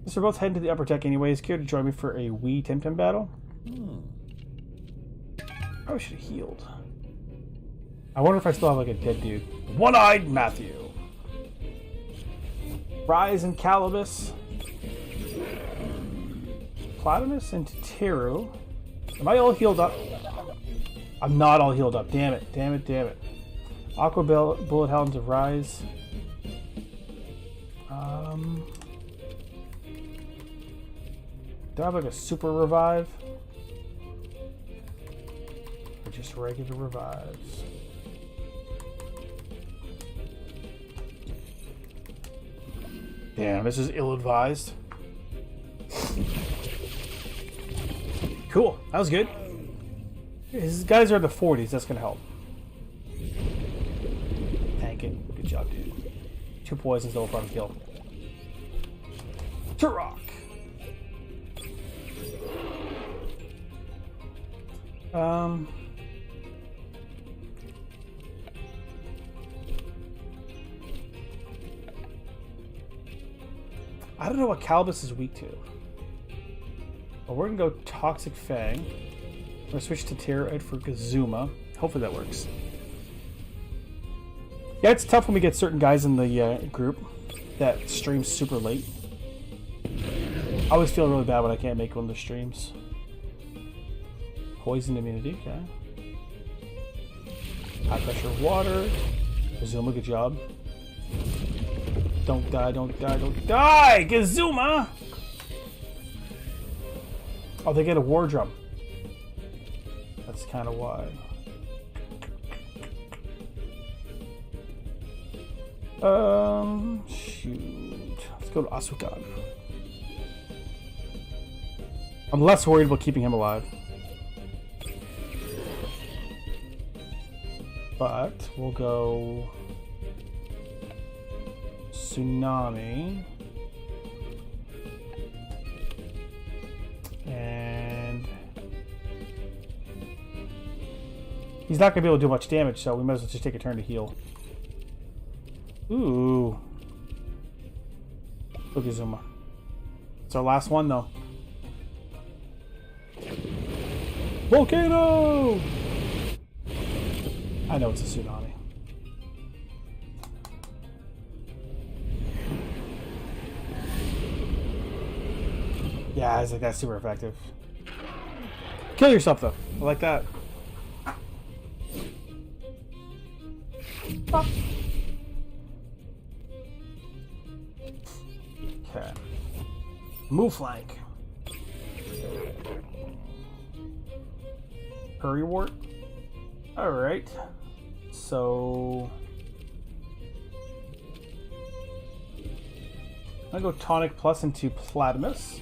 [SPEAKER 2] Since we're both heading to the upper deck anyways, care to join me for a wee TEMTEM battle? Probably should have healed. I wonder if I still have like a dead dude. One-eyed Matthew. Rise and Calibus. Platimus and Teru. Am I all healed up? I'm not all healed up. Damn it. Damn it. Damn it. Aqua Bullet Hounds of Rise. Do I have like a super revive? Or just regular revives? Damn, this is ill-advised. Cool, that was good. His guys are in the 40s, that's gonna help. Tank it. Good job, dude. 2 poisons, double front kill. Turok! I don't know what Calibus is weak to. But we're gonna go Toxic Fang. I'm gonna switch to Terrorite for Kazuma. Hopefully that works. Yeah, it's tough when we get certain guys in the group that stream super late. I always feel really bad when I can't make one of the streams. Poison immunity, okay. High pressure water. Kazuma, good job. Don't die, don't die, don't die! Kazuma! Oh, they get a war drum. That's kind of why. Shoot. Let's go to Asukan. I'm less worried about keeping him alive. But we'll go Tsunami. And he's not going to be able to do much damage, so we might as well just take a turn to heal. Ooh. Okizuma. It's our last one, though. Volcano! I know it's a tsunami. Yeah, I was like, that's super effective. Kill yourself, though. I like that. Ah. Okay. Move flank. Hurry wart. Alright. So I'm gonna go tonic plus into Platimus.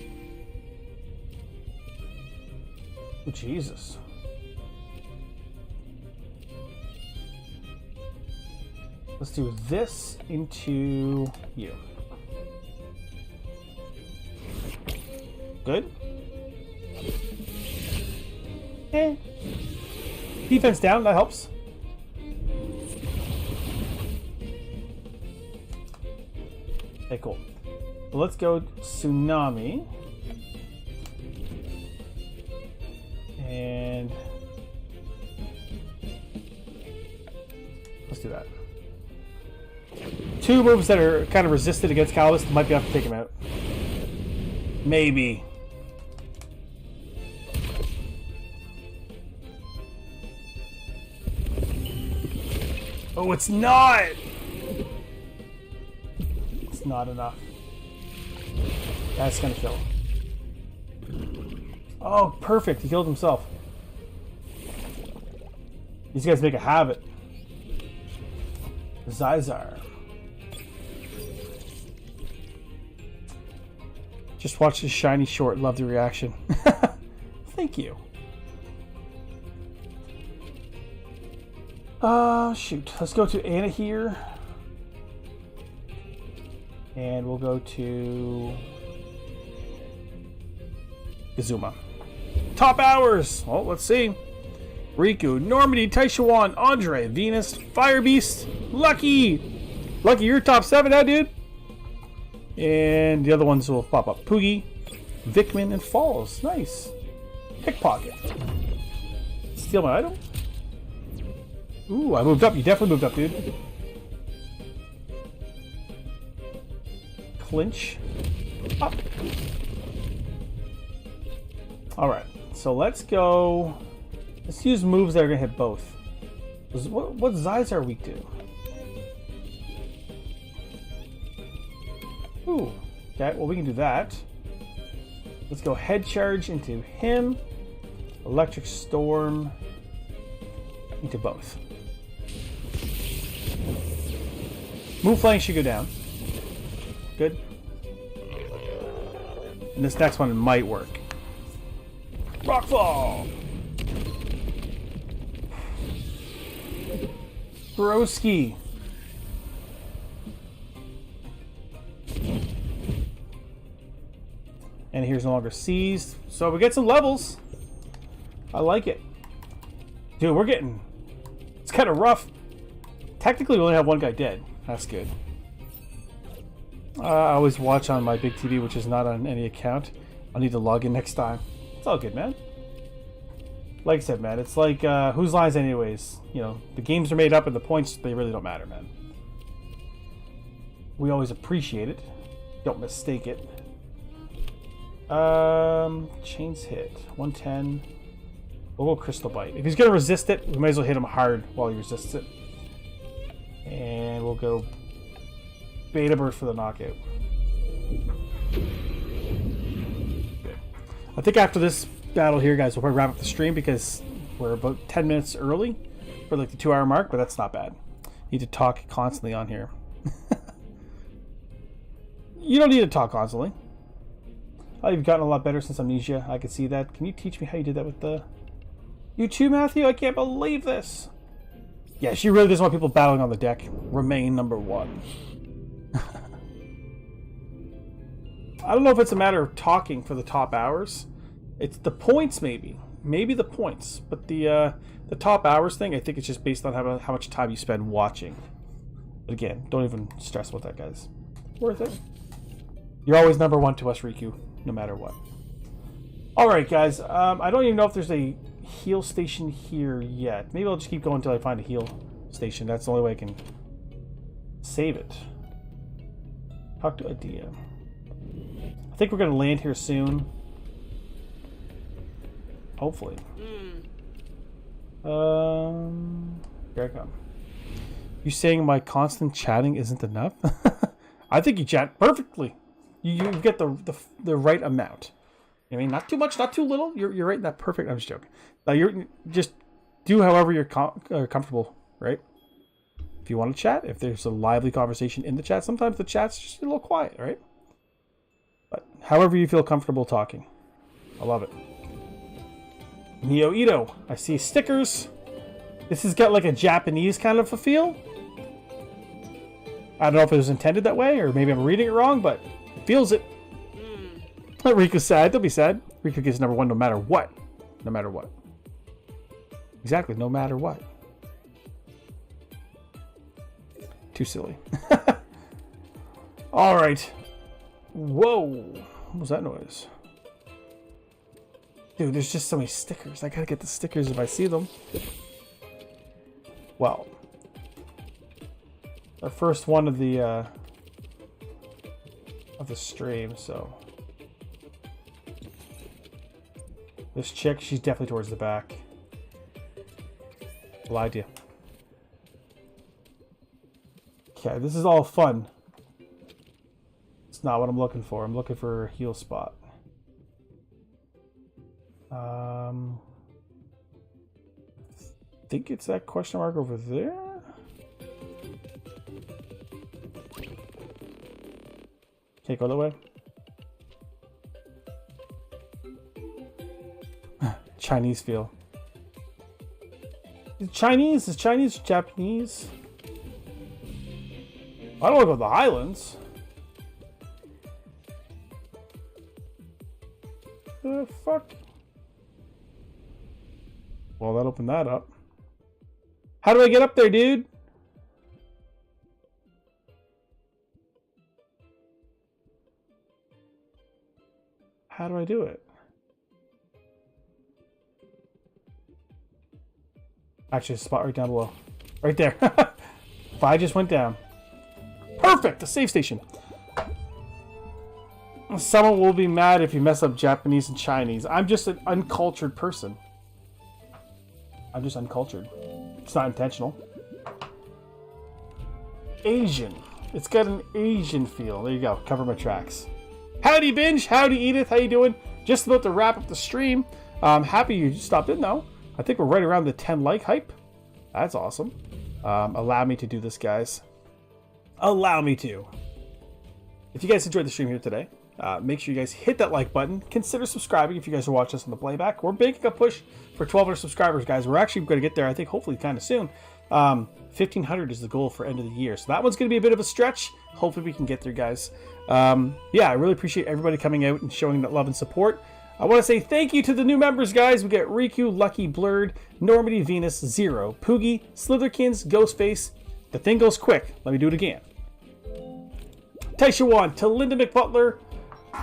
[SPEAKER 2] Oh, Jesus. Let's do this into you. Good. Eh. Defense down, that helps. Okay, cool. Well, let's go Tsunami. And let's do that. Two moves that are kind of resisted against Calibus might be able to take him out. Maybe. Oh, it's not! It's not enough. That's gonna kill him. Oh, perfect. He killed himself. These guys make a habit. Zizar. Just watch this shiny short. Love the reaction. Thank you. Shoot. Let's go to Anna here. And we'll go to Izuma. Top hours! Well, let's see. Riku, Normandy, Taishuan, Andre, Venus, Fire Beast, Lucky! Lucky, you're top 7 now, dude! And the other ones will pop up. Poogie, Vikman, and Falls. Nice. Pickpocket. Steal my item? Ooh, I moved up. You definitely moved up, dude. Clinch. Up. Alright, so let's go. Let's use moves that are going to hit both. What Zizar weak to? Ooh. Okay, well, we can do that. Let's go head charge into him. Electric Storm into both. Move flank should go down. Good. And this next one might work. Rockfall! Broski. And here's no longer seized. So we get some levels. I like it. Dude, we're getting... It's kind of rough. Technically, we only have one guy dead. That's good. I always watch on my big TV, which is not on any account. I'll need to log in next time. It's all good, man. Like I said, man, it's like, whose lines anyways? You know, the games are made up and the points, they really don't matter, man. We always appreciate it. Don't mistake it. Chains hit. 110. We'll go Crystal Bite. If he's going to resist it, we might as well hit him hard while he resists it. And we'll go Beta Bird for the knockout. I think after this battle here, guys, we'll probably wrap up the stream because we're about 10 minutes early for like the 2-hour mark, but that's not bad. Need to talk constantly on here. You don't need to talk constantly. Oh, you've gotten a lot better since Amnesia. I can see that. Can you teach me how you did that with the... You too, Matthew? I can't believe this. Yeah, she really doesn't want people battling on the deck. Remain number 1. I don't know if it's a matter of talking for the top hours. It's the points, maybe. Maybe the points. But the top hours thing, I think it's just based on how much time you spend watching. But again, don't even stress about that, guys. Worth it. You're always number 1 to us, Riku, no matter what. Alright, guys. I don't even know if there's a heal station here yet. Maybe I'll just keep going until I find a heal station. That's the only way I can save it. Talk to Adia. I think we're going to land here soon. Hopefully. Here I come. You saying my constant chatting isn't enough? I think you chat perfectly. You get the right amount. I mean, not too much, not too little. You're right in that perfect. I'm just joking. You're just do however you're comfortable, right? If you want to chat, if there's a lively conversation in the chat, sometimes the chat's just a little quiet, right? But however you feel comfortable talking, I love it. Neo Ito, I see stickers. This has got like a Japanese kind of a feel. I don't know if it was intended that way, or maybe I'm reading it wrong, but it feels it. Riku's sad. Don't be sad. Riku gets number 1 no matter what. No matter what. Exactly, no matter what. Too silly. Alright. Whoa. What was that noise? Dude, there's just so many stickers. I gotta get the stickers if I see them. Well. Our first one of the stream, so... This chick, she's definitely towards the back. Lied to you. Okay, this is all fun. It's not what I'm looking for. I'm looking for a heal spot. I think it's that question mark over there. Okay, go that way. Chinese feel. Is Chinese? Is Chinese Japanese? I don't want to go to the Highlands. The fuck? Well, that opened that up. How do I get up there, dude? How do I do it? Actually, a spot right down below. Right there. If I just went down. Perfect! A save station. Someone will be mad if you mess up Japanese and Chinese. I'm just an uncultured person. I'm just uncultured. It's not intentional. Asian. It's got an Asian feel. There you go. Cover my tracks. Howdy, Binge. Howdy, Edith. How you doing? Just about to wrap up the stream. Happy you stopped in, though. I think we're right around the 10 like hype. That's awesome. Allow me to do this, guys. Allow me to. If you guys enjoyed the stream here today, make sure you guys hit that like button. Consider subscribing if you guys are watching us on the playback. We're making a push for 1,200 subscribers, guys. We're actually going to get there, I think, hopefully kind of soon. 1,500 is the goal for end of the year. So that one's going to be a bit of a stretch. Hopefully we can get there, guys. Yeah, I really appreciate everybody coming out and showing that love and support. I want to say thank you to the new members, guys. We got Riku, Lucky, Blurred, Normandy, Venus, Zero, Poogie, Slitherkins, Ghostface. The thing goes quick. Let me do it again. Taishawan, to Linda McButler.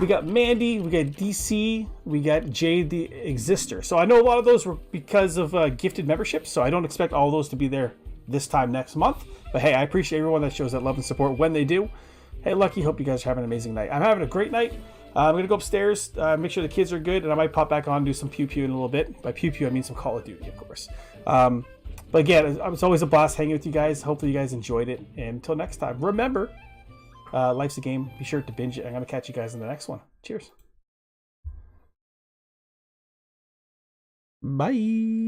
[SPEAKER 2] We got Mandy, we got DC, we got Jade the Exister. So I know a lot of those were because of gifted memberships, so I don't expect all those to be there this time next month. But hey, I appreciate everyone that shows that love and support when they do. Hey, Lucky, hope you guys are having an amazing night. I'm having a great night. I'm going to go upstairs, make sure the kids are good, and I might pop back on and do some pew-pew in a little bit. By pew-pew, I mean some Call of Duty, of course. But again, it's always a blast hanging with you guys. Hopefully you guys enjoyed it. And until next time, remember, life's a game. Be sure to binge it. I'm going to catch you guys in the next one. Cheers. Bye.